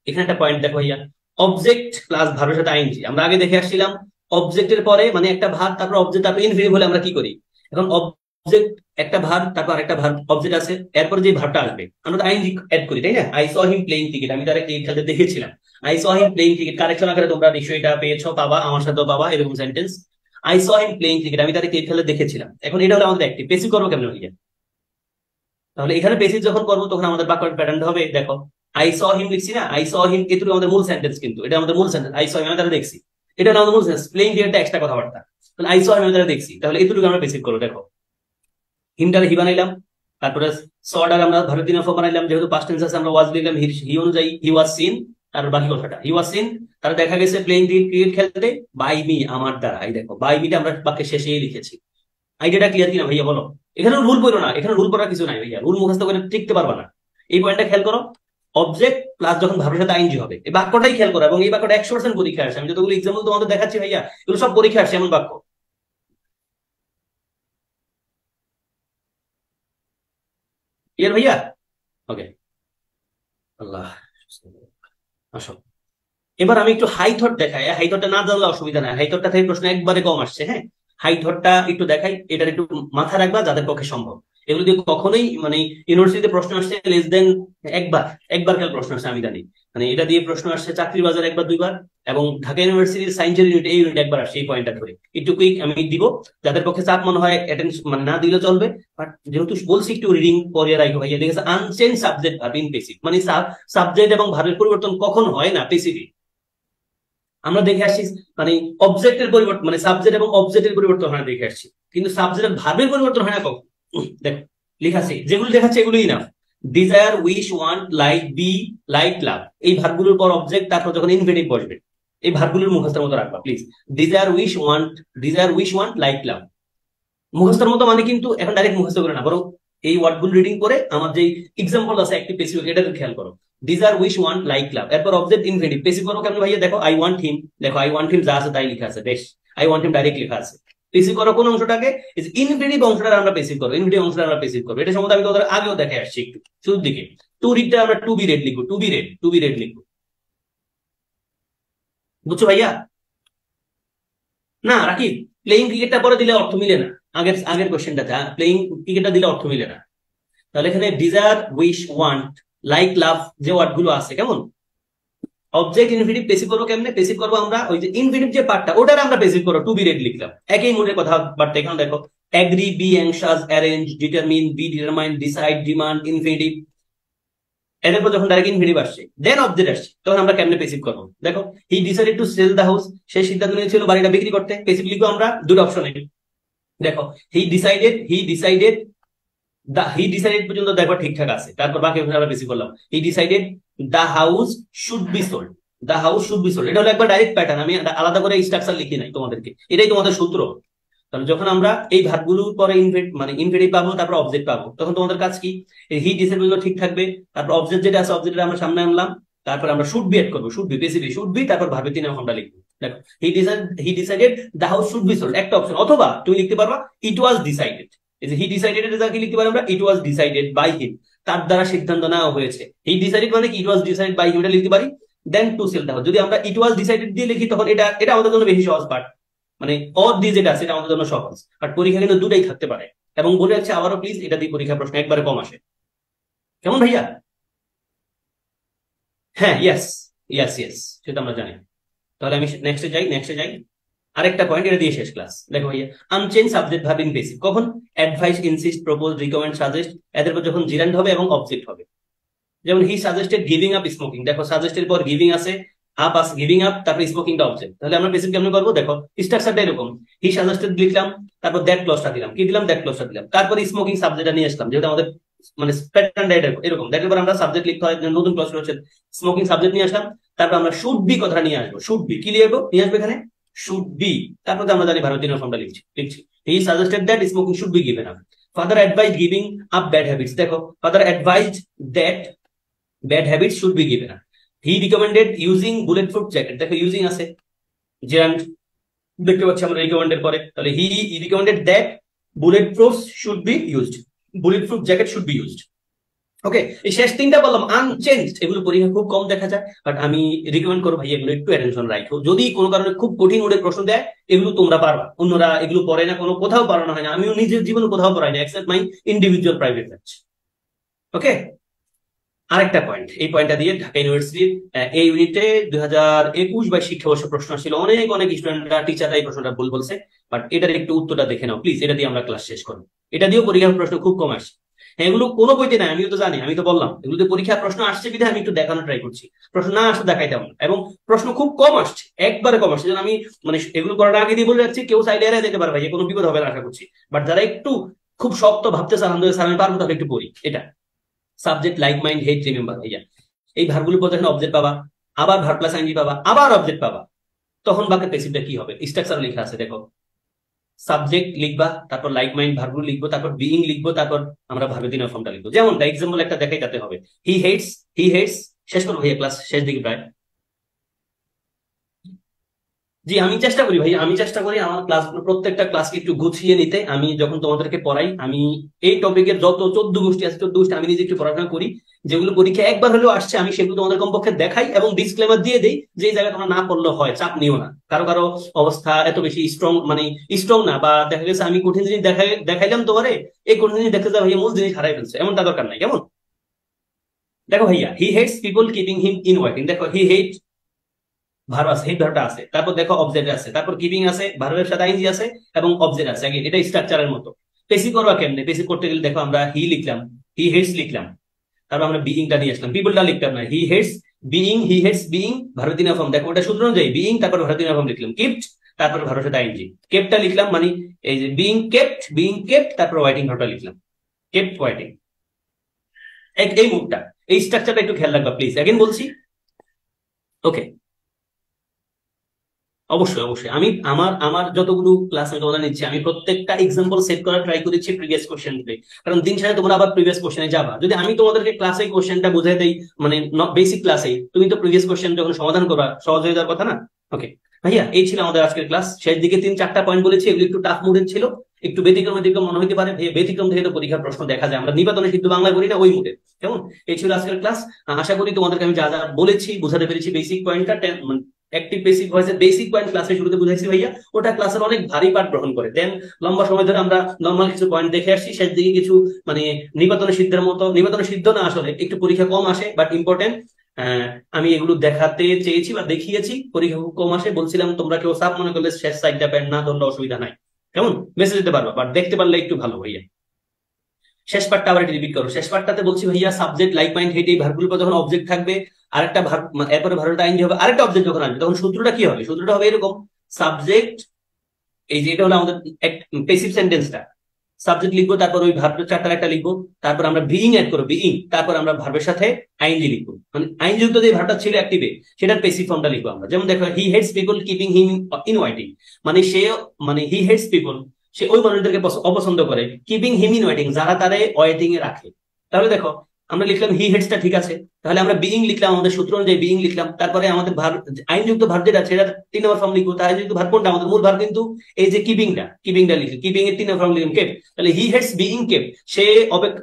এখানে একটা পয়েন্ট দেখো ভাইয়া, অবজেক্ট প্লাস ভার্বের সাথে আইএনজি। আমরা আগে দেখে আসছিলাম অবজেক্টের পরে মানে একটা ভার্ব তারপর অবজেক্ট তারপর ইনফিনিটিভ হলে আমরা কি করি। এখন অবজেক্ট একটা ভার্ব তারপর আরেকটা ভার্ব অবজেক্ট আছে, এরপর যে ভার্বটা আসবে আমরা তো আইএনজি অ্যাড করি, তাই না? I saw him playing cricket, আমি তারা ক্রিকেট খেলতে দেখেছিলাম। I saw him playing cricket correction আকারে তোমরা নিশ্চয়ই এটা পেয়েছো, পাবা, আমার সাথেও পাবা এরকম sentence. I saw him playing cricket, আমি তারা ক্রিকেট খেলতে দেখেছিলাম। এখন এটা হলো আমাদের অ্যাক্টিভ, পেসিভ করবো কেমন হয়ে যায়? তাহলে এখানে বেসিস যখন করবো তখন আমাদের বাক্যের প্যাটার্ন হবে দেখো, আই স হিম লিখছি না, আই স হিম এটুকু আমাদের মূল সেন্টেন্স, কিন্তু এটা আমাদের মূল সেন্টেন্স। আই স হিম আমি তারা দেখছি, এটা হলো আমাদের মূল সেন্টেন্স। প্লেইং ক্রিকেটটা এক্সট্রা কথাবার্তা। তাহলে আই স হিম আমি তারা দেখছি, তাহলে এটুকু আমরা বেসিক করবো। দেখো হিমটারে হি বানাইলাম, তারপরে সডার আমরা ভারতীয় দিনা ফর্ম বানাইলাম, যেহেতু পাস্ট টেন্স আছে আমরা ওয়াজ লিখলাম, হি অনুযায়ী হি ওয়াজ সিন। তারপর বাকি কথাটা হি ওয়াজ সিন, তারা দেখা গেছে প্লেইং ক্রিকেট খেলতে বাই মি আমার দ্বারা। এই দেখো বাই মিটা আমরা বাক্যের শেষেই লিখেছি। আইডিয়াটা ক্লিয়ার কিনা ভাইয়া বলো? এখানে রুল পড়ো না, এখানে রুল পড়ার কিছু নাই ভাইয়া, রুল মুখস্থ করে টিকতে পারবা না। এই পয়েন্টটা খেয়াল করো, অবজেক্ট প্লাস যখন ভার্বের সাথে আইএনজি হবে, এই বাক্যটাই খেয়াল করো। এবং এই বাক্যটা 100% পরীক্ষা আসে, আমি যতগুলো এক্সাম্পল তোমাদের দেখাচ্ছি ভাইয়া এগুলো সব পরীক্ষা আসে এমন বাক্য। ক্লিয়ার ভাইয়া? ওকে, আল্লাহ। আসো এবার আমি একটু হাই থট দেখাই, হাই থটটা না জানলে অসুবিধা নাই, হাই থটটা থেকে প্রশ্ন একবারে কম আসছে। হ্যাঁ, হাই থটটা একটু দেখাই, এটার একটু মাথা রাখবা যাদের পক্ষে সম্ভব। এগুলো দিয়ে কখনোই মানে ইউনিভার্সিটিতে প্রশ্ন আসছে লেস দেন একবার, একবার খেয়াল প্রশ্ন আসছে আমি জানি। মানে এটা দিয়ে প্রশ্ন আসছে চাকরির বাজার একবার দুইবার, এবং ঢাকা ইউনিভার্সিটির সায়েন্সের ইউনিট এই ইউনিট একবার আসছে এই পয়েন্টটা ধরে। একটু কুইক আমি দিব, যাদের পক্ষে চাপ মনে হয় অ্যাটেন্ড মানে না দিলে চলবে। বাট যেহেতু বলছি একটু রিডিং পরে রাখো ভাইয়া, দেখেছে unchange subject verb in passive, মানে সাবজেক্ট এবং ভার্বের পরিবর্তন কখন হয় না পেসিভে। আমরা দেখে আসছি মানে অবজেক্টের পরিবর্তন মানে সাবজেক্ট এবং অবজেক্টের পরিবর্তন হয় দেখে আসছি, কিন্তু সাবজেক্টের ভার্বের পরিবর্তন হয় না কখন। দেখো লেখা আছে, যেগুলো দেখাচ্ছে এগুলোই না। Desire, wish, want, like, be, like, love, এই ভার্বগুলোর পর অবজেক্ট, তারপর যখন ইনফিনিটিভ বসবে এই ভার্বগুলোর মুখস্থের মতো রাখবা please. Desire, wish, want, desire, wish, want, like, love মুখস্থের মতো মানে কিন্তু এখন ডাইরেক্ট মুখস্থ করে না, বরং এই ওয়ার্ডগুলো রিডিং করে আমার যে এক্সাম্পল আছে অ্যাক্টিভ পেসিভ এটা খেয়াল করো। ডিজায়ার, উইশ, ওয়ান্ট, লাইক, লাভ, এরপর অবজেক্ট ইনফিনিটিভ পেসিভ করো কেমন ভাইয়া? দেখো আই ওয়ান্ট হিম, দেখো আই ওয়ান্ট হিম যা আছে তাই লেখা আছে, বেশ আই ওয়ান্ট হিম ডাইরেক্ট লেখা আছে। পেসিভ করো কোন অংশটাকে? ইনফিনিটিভ অংশটা আমরা পেসিভ করবো, ইনফিনিটিভ অংশটা আমরা পেসিভ করবো। এটা সম্বন্ধে আমি তোদের আগেও দেখে আসছি একটু শুরুর দিকে। টু রিডটা আমরা টু বি রেড লিখবো, to be read, to be read লিখবো, বুঝছো ভাইয়া? না রাখি, প্লেইং ক্রিকেটটা পরে দিলে অর্থ মিলে না, আগের আগের কোশ্চেনটাতে প্লেইং ক্রিকেটটা দিলে অর্থ মিলে না। তাহলে এখানে ডিজায়ার, উইশ, ওয়ান্ট, লাইক, লাভ যে ওয়ার্ড গুলো আছে কেমন, অবজেক্ট ইনফিনিটিভ পেসিভ করবো কেমনে? পেসিভ করবো আমরা ওই যে ইনফিনিটিভ যে পার্টটা ওটার আমরা পেসিভ করবো, টু বি রেড লিখলাম, একই মূলের কথা বার্তা। এখানে দেখো agree, be anxious, arrange, determine, be determine, decide, demand, infinitive. এদের পর যখন ডাইরেক্ট ইনফিনিটিভ আসছে দেন অবজেক্ট আসছে, তখন আমরা কেমনে পেসিভ করবো? দেখো he decided to sell the house, সে সিদ্ধান্ত নিয়েছিল বাড়িটা বিক্রি করতে। পেসিভ লিখবো আমরা দুটো অপশনে। দেখো হি ডিসাইডেড হি ডিসাইডেড পর্যন্ত দেখো ঠিকঠাক আছে, তারপর বাকি আমরা বেশি করলাম। He decided the house should be sold, the house should be sold, এটা হলো একবার ডাইরেক্ট প্যাটার্ন, আমি আলাদা করে স্ট্রাকচার লিখি নাই তোমাদেরকে, এটাই তোমাদের সূত্র। তাহলে যখন আমরা এই ভার্বগুলোর পরে মানে ইনফিনিটিভ পাবো তারপর অবজেক্ট পাবো, তখন তোমাদের কাজ কি? হি ডিসাইড ঠিক থাকবে, তারপর অবজেক্ট যেটা আছে অবজেক্টটা আমরা সামনে আনলাম, তারপর আমরা শুড বি এড করবো, should be basically should be, তারপর ভার্বের তিন আমরা লিখবো। দেখো he decided the house should be sold একটা অপশন, অথবা তুমি লিখতে পারবা ইট ওয়াজ ডিসাইডেড। এই যে হি ডিসাইডেড এটা কি লিখতে পারি আমরা? ইট ওয়াজ ডিসাইডেড বাই হিম, তার দ্বারা সিদ্ধান্ত নেওয়া হয়েছে। হি ডিসাইডেড মানে কি ইট ওয়াজ ডিসাইডেড বাই হিম এটা লিখতে পারি। দেন টু সেল দ্য হাউস, যদি আমরা ইট ওয়াজ ডিসাইডেড দিয়ে লিখি তখন এটা এটা আমাদের জন্য বেশি সহজ পার্ট, মানে অর দিয়ে যেটা আছে এটা আমাদের জন্য সহজ। বাট পরীক্ষা কিন্তু দুটাই থাকতে পারে, এবং বলে যাচ্ছে আবারও প্লিজ এটা দিয়ে পরীক্ষা প্রশ্ন একবারে কম আসে। কেমন ভাইয়া? হ্যাঁ, ইয়েস, ইয়েস, ইয়েস, সেটা আমরা জানি। তাহলে আমি নেক্সটে যাই। আরেকটা পয়েন্ট এটা দিয়ে শেষ ক্লাস। দেখো ভাইয়া, unchange subject verb in passive কখন? Advise, insist, propose, recommend, suggest, এদের পর যখন জিরান্ড হবে এবং অবজেক্ট হবে। যেমন he suggested giving up smoking, দেখো সাজেস্টের পর গিভিং আছে, আপ আস গিভিং আপ, তারপর স্মোকিংটা অবজেক্ট। তাহলে আমরা পেসিভ কেমন করবো? দেখো স্ট্রাকচারটা এরকম, হি সাজেস্টেড লিখলাম, তারপর দ্যাট ক্লজটা দিলাম, কি দিলাম? দ্যাট ক্লজটা দিলাম, তারপর স্মোকিং সাবজেক্টটা নিয়ে আসলাম, যেহেতু আমাদের মানে প্যাটার্নটা এরকম। দ্যাটের পর আমরা সাবজেক্ট লিখতে হয়, নতুন ক্লজ হচ্ছে স্মোকিং সাবজেক্ট নিয়ে আসলাম, তারপর আমরা শুড বি কথাটা নিয়ে আসবো, শুড বি কি নিয়ে আসবো এখানে? শুড বি, তারপর আমরা জানি ভারতীয় ফর্মটা লিখছি he suggested that smoking should be given up. Father advise giving up bad habits, দেখো father advised that bad habits should be given up. He recommended using bullet proof jacket, দেখো using আছে, gerund, দেখতে পাচ্ছি আমরা রিকমেন্ডের পরে, তাহলে he recommended that bullet proof should be used, bullet proof jacket should be used. Okay, এই শেষ তিনটা বললাম আনচেঞ্জড, এগুলো পরীক্ষা খুব কম দেখা যায়, বাট আমি রিকমেন্ড করবো ভাই এগুলো একটু অ্যাটেনশন রাখো। যদি কোনো কারণে খুব কঠিন ওদের প্রশ্ন দেয়, এগুলো তোমরা পারবা, অন্যরা এগুলো পড়ে না, কোনো কোথাও পড়ানো হয় না, আমিও নিজের জীবনে কোথাও পড়াই না এক্সেপ্ট মাই ইন্ডিভিজুয়াল প্রাইভেট ব্যাচ। ওকে, আরেকটা পয়েন্ট, এই পয়েন্টটা দিয়ে ঢাকা ইউনিভার্সিটির এই ইউনিটে 2021-22 শিক্ষাবর্ষ প্রশ্ন ছিল, অনেক অনেক স্টুডেন্টরা টিচাররা এই প্রশ্নটা ভুল বলছে, বাট এটার একটু উত্তরটা দেখে নাও প্লিজ, এটা দিয়ে আমরা ক্লাস শেষ করবো। এটা দিয়েও পরীক্ষার প্রশ্ন খুব কম আসে। হ্যাঁ, এগুলো কোনো বইতে নাই, আমিও তো জানি, আমি তো বললাম এগুলোতে পরীক্ষার প্রশ্ন আসছে বিধায় আমি একটু দেখানো ট্রাই করছি, প্রশ্ন না আসলে দেখাইতাম না, এবং প্রশ্ন খুব কম আসছে, একবারে কম আসছে, যেন আমি মানে এগুলো করার আগে দিয়ে বলে যাচ্ছি কেউ চাইলে এড়িয়ে যেতে পারে ভাই, কোনো বিপদ হবে না আশা করছি। বাট যারা একটু খুব শক্ত ভাবতেছে আলহামদুলিল্লাহ স্যার আমি পারবো, তাহলে একটু পড়ি এটা। সাবজেক্ট, লাইক, মাইন্ড, হেট, রিমেম্বার, ভাইয়া এই ভার্বগুলোর পর যখন অবজেক্ট পাবা, আবার ভার্ব প্লাস আইনজি পাবা, আবার অবজেক্ট পাবা, তখন বাক্যের প্যাসিভটা কি হবে? স্ট্রাকচার লেখা আছে দেখো, সাবজেক্ট লিখবা, তারপর লাইক মাইন্ড ভার্বগুলো লিখবো, তারপর বিইং লিখবো, তারপর আমরা ভার্বের দিনের ফর্মটা লিখবো। যেমন এক্সাম্পল একটা দেখাই তাতে হবে, হি হেটস, হি হেটস, শেষ করবো ভাইয়া, ক্লাস শেষ দিকে প্রায়। জি, আমি চেষ্টা করি ভাই, আমি চেষ্টা করি আমার ক্লাসগুলো প্রত্যেকটা ক্লাসকে একটু গুছিয়ে নিতে। আমি যখন তোমাদেরকে পড়াই, আমি এই টপিকের যত 14 গোষ্ঠী আছে 14 গোষ্ঠী আমি নিজে একটু পড়াশোনা করি, যেগুলো পরীক্ষা একবার হলেও আসছে আমি সেগুলো তোমাদের কমপক্ষে দেখাই এবং ডিসক্লেমার দিয়ে দেই যে এই জায়গায় তোমরা না পড়লে হয়, চাপ নিও না। কারো কারো অবস্থা এত বেশি স্ট্রং মানে স্ট্রং না, বা দেখা গেছে আমি কঠিন জিনিস দেখাইলাম তোমারে, এই কঠিন জিনিস দেখতে যাও ভাইয়া মূল জিনিস হারাই ফেলছে, এমনটা দরকার নাই। কেমন? দেখো ভাইয়া, he hates people keeping him in waiting, দেখো হি হেট ভার্ব আছে, হেড ভার্বটা আছে, তারপর দেখো অবজেক্ট আছে, তারপর কিপিং আছে, ভার্বের সাথে আইনজি আছে, এবং অবজেক্ট আছে। Again, এটা স্ট্রাকচারের মতো। পেসিভ করবা কেমনে? পেসিভ করতে গেলে দেখো আমরা হি লিখলাম, হি হেটস লিখলাম, তারপর আমরা বিইংটা নিয়ে আসলাম, পিপলটা লিখতাম না, হি হেটস বিইং, হি হেটস বিইং, ভার্বের তিনটা ফর্ম দেখো, ওটা সূত্র অনুযায়ী বিইং, তারপর ভার্বের তিনটা ফর্ম লিখলাম, কিপড, তারপর ভার্বের সাথে আইনজি, কেপটা লিখলাম, মানে এই যে বিইং কেপ্ট, বিইং কেপ্ট, তারপর ওয়াইটিং ভার্বটা লিখলাম, কেপ্ট ওয়াইটিং, এই মুখটা, এই স্ট্রাকচারটা একটু খেয়াল রাখবা প্লিজ, এগেন বলছি। ওকে, অবশ্যই অবশ্যই আমি আমার আমার যতগুলো ক্লাস আমি তোমাদের নিচ্ছি, আমি প্রত্যেকটা এক্সাম্পল সেট করার ট্রাই করেছি প্রিভিয়াস কোশ্চেন থেকে, কারণ দিন শেষে তোমরা আবার প্রিভিয়াস কোশ্চেনে যাবা। যদি আমি তোমাদেরকে ক্লাসে কোশ্চেনটা বুঝাই দেই, মানে বেসিক ক্লাসে, তুমি তো প্রিভিয়াস কোশ্চেন যখন সমাধান করবা সহজ হয়ে যাওয়ার কথা না। ওকে ভাইয়া, এই ছিল আমাদের আজকের ক্লাস, শেষ দিকে 3-4টা পয়েন্ট বলেছি, এগুলো একটু টাফ মুডের ছিল, একটু ব্যতিক্রম ব্যতিক্রম মনে হতে পারে ভাইয়া, ব্যতিক্রম থেকে তো পরীক্ষার প্রশ্ন দেখা যায়, আমরা নিপাতনে সিদ্ধ বাংলা করি না ওই মুডে। কেমন? এই ছিল আজকের ক্লাস। আশা করি তোমাদেরকে আমি যা যা বলেছি বুঝাতে পেরেছি, বেসিক পয়েন্টটা অ্যাক্টিভ প্যাসিভ ভয়েসের বেসিক পয়েন্ট ক্লাসের শুরুতে বুঝাইছি ভাইয়া, ওটা ক্লাসের অনেক ভারী পার্ট গ্রহণ করে। দেন লম্বা সময় ধরে আমরা নর্মাল কিছু পয়েন্ট দেখে আসছি, শেষ দিকে কিছু মানে নিপাতনে সিদ্ধের মতো, নিপাতনে সিদ্ধ না আসলে, একটু পরীক্ষা কম আসে বাট ইম্পর্টেন্ট। আমি এগুলো দেখাতে চেয়েছি বা দেখিয়েছি, পরীক্ষা খুব কম আসে, বলছিলাম তোমরা কেউ সাপ মনে করলে শেষ সাইডটা প্যান্ট না ধরলে অসুবিধা নাই। কেমন? মেসেজ দিতে পারবা, বাট দেখতে পারলে একটু ভালো ভাইয়া। শেষ পার্টটা আবার রিপিট করো, শেষ পার্টটাতে বলছি ভাইয়া সাবজেক্ট, লাইক, মাইন্ড, হেট, এই ভার্বগুলোর পর যখন অবজেক্ট থাকবে, আরেকটা ভার্ব, এরপরে ভার্বটা আইনজি হবে, আরেকটা অবজেক্ট যখন আসবে তখন সূত্রটা কি হবে? সূত্রটা হবে এরকম, সাবজেক্ট, এই যে এটা হলো আমাদের প্যাসিভ সেন্টেন্সটা, সাবজেক্ট লিখবো, তারপর ওই ভার্বের চারটার একটা লিখবো, তারপর আমরা বিইং অ্যাড করবো, বিইং, তারপর আমরা ভার্বের সাথে আইনজি লিখবো, মানে আইনজি যুক্ত যে ভার্বটা ছিল অ্যাক্টিভে সেটার প্যাসিভ ফর্মটা লিখবো আমরা। যেমন দেখো, he hates people keeping him in waiting, মানে সে, মানে হি হেটস পিপল, সে ওই মানুষদেরকে অপছন্দ করে, কিপিং হিম ইন ওয়াইটিং, যারা তারে ওয়াইটিং এ রাখে। তাহলে দেখো আমরা লিখলাম হি হেটসটা ঠিক আছে, তাহলে আমরা বিইং লিখলাম, আমাদের সূত্র অনুযায়ী বিইং লিখলাম, তারপরে আমাদের আইনযুক্ত ভার্ব যেটা আছে সেটা 3 নম্বর ফর্ম লিখবো, তাই যেহেতু ভার্ব কোনটা, আমাদের মূল ভার্ব কিন্তু এই যে কিপিংটা লিখি, কিপিং এর 3 নম্বর ফর্ম লিখলাম কেপ, তাহলে হি হেটস বিইং কেপ, সে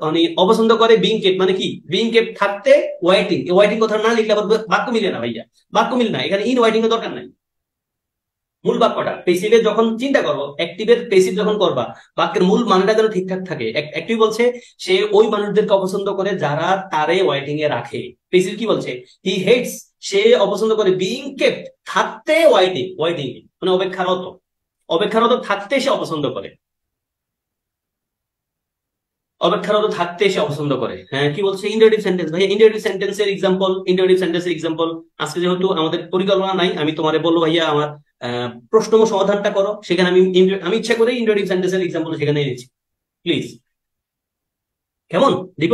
মানে অপছন্দ করে বিইং কেপ, মানে কি বিইং কেপ থাকতে ওয়াইটিং, এই ওয়াইটিং কথা না লিখলে আবার বাক্য মিলে না ভাইয়া, বাক্য মিল না, এখানে ইন ওয়াইটিং এর দরকার নাই। মূল বাক্যটা পেসিভের যখন চিন্তা করবো, অ্যাক্টিভের পেসিভ যখন করবা, বাক্যের মূল মানেটা যেন ঠিকঠাক থাকে। অ্যাক্টিভ বলছে সে ওই মানুষদেরকে অপছন্দ করে যারা তারে ওয়াইটিং এ রাখে, পেসিভ কি বলছে? হি হেটস, সে অপছন্দ করে বিইং কেপ্ট, থাকতে ওয়াইটিং, ওয়াইটিং মানে অপেক্ষারত, অপেক্ষারত থাকতে সে অপছন্দ করে, অপেক্ষারত থাকতে সে অপছন্দ করে। হ্যাঁ, কি বলছে? ইন্টারেটিভ সেন্টেন্স ভাইয়া, ইন্টারেটিভ সেন্টেন্সের এক্সাম্পল, ইন্টারেটিভ সেন্টেন্সের এক্সাম্পল আজকে যেহেতু আমাদের পরিকল্পনা নাই, আমি তোমারে বলবো ভাইয়া আমার প্রশ্ন সমাধানটা করো, সেখানে আমি ইচ্ছা করে ইন্টারেটিভ সেন্টেন্সের এক্সাম্পল সেখানে এনেছি, প্লিজ। কেমন দিব?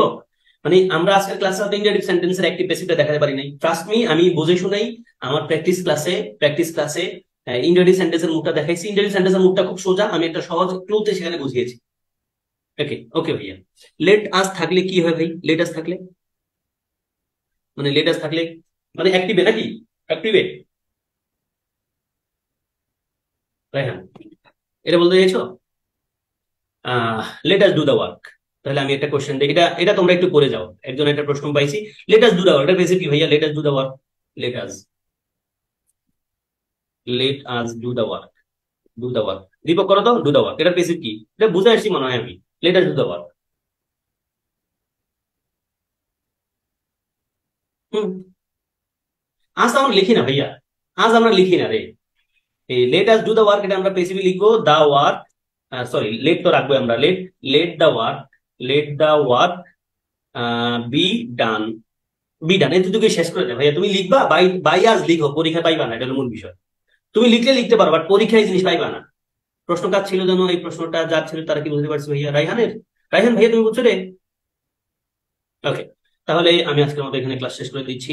মানে আমরা আজকের ক্লাসে হয়তো ইন্টারেটিভ সেন্টেন্সের অ্যাক্টিভ প্যাসিভটা দেখাতে পারি নাই, ট্রাস্ট মি, আমি বুঝে শুনাই আমার প্র্যাকটিস ক্লাসে ইন্টারেটিভ সেন্টেন্সের মুখটা দেখাইছি। ইন্টারেটিভ সেন্টেন্সের মুখটা খুব সোজা, আমি একটা সহজ ক্লুতে সেখানে বুঝিয়েছি। ওকে ওকে ভাইয়া, লেট আস থাকলে কি হয় ভাই? লেট আস থাকলে মানে, লেট আস থাকলে মানে অ্যাক্টিভে নাকি অ্যাক্টিভে? রায়হান, এটা বলতে চাইছো? Let us do the work. তাহলে আমি একটা কোশ্চেন দিই, এটা এটা তোমরা একটু করে যাও। একজন একটা প্রশ্ন পাইছি, let us do the work, এটা বেসিক কি ভাইয়া? Let us do the work, let us let us do the work, do the work. Deepak করো তো, ডু দা ওয়ার্ক, এটা বেসিক কি? এটা বুঝে আসছি মনে হয় আমি। Let us do the work. হুম। আজ তো আমরা লিখি না ভাইয়া, আজ আমরা লিখি না রে। এই let us do the work এটা আমরা পেসিভি লিখবো, দা ওয়ার্ক, সরি লেট তো রাখবো আমরা, let, let the work, let the work be done, be done, এই দুটোকে শেষ করে দে ভাইয়া। তুমি লিখবা বাই, বাই আজ লিখো, পরীক্ষা পাইবা না, এটা হলো মূল বিষয়। তুমি লিখলে লিখতে পারো, বাট পরীক্ষায় এই জিনিস পাইবা না। প্রশ্ন কাজ ছিল যেন, এই প্রশ্নটা যার ছিল তারা কি বুঝতে পারছে ভাইয়া? রাইহানের, রাইহান ভাইয়া তুমি বুঝছো রে? ওকে, তাহলে আমি আজকের মতো এখানে ক্লাস শেষ করে দিচ্ছি।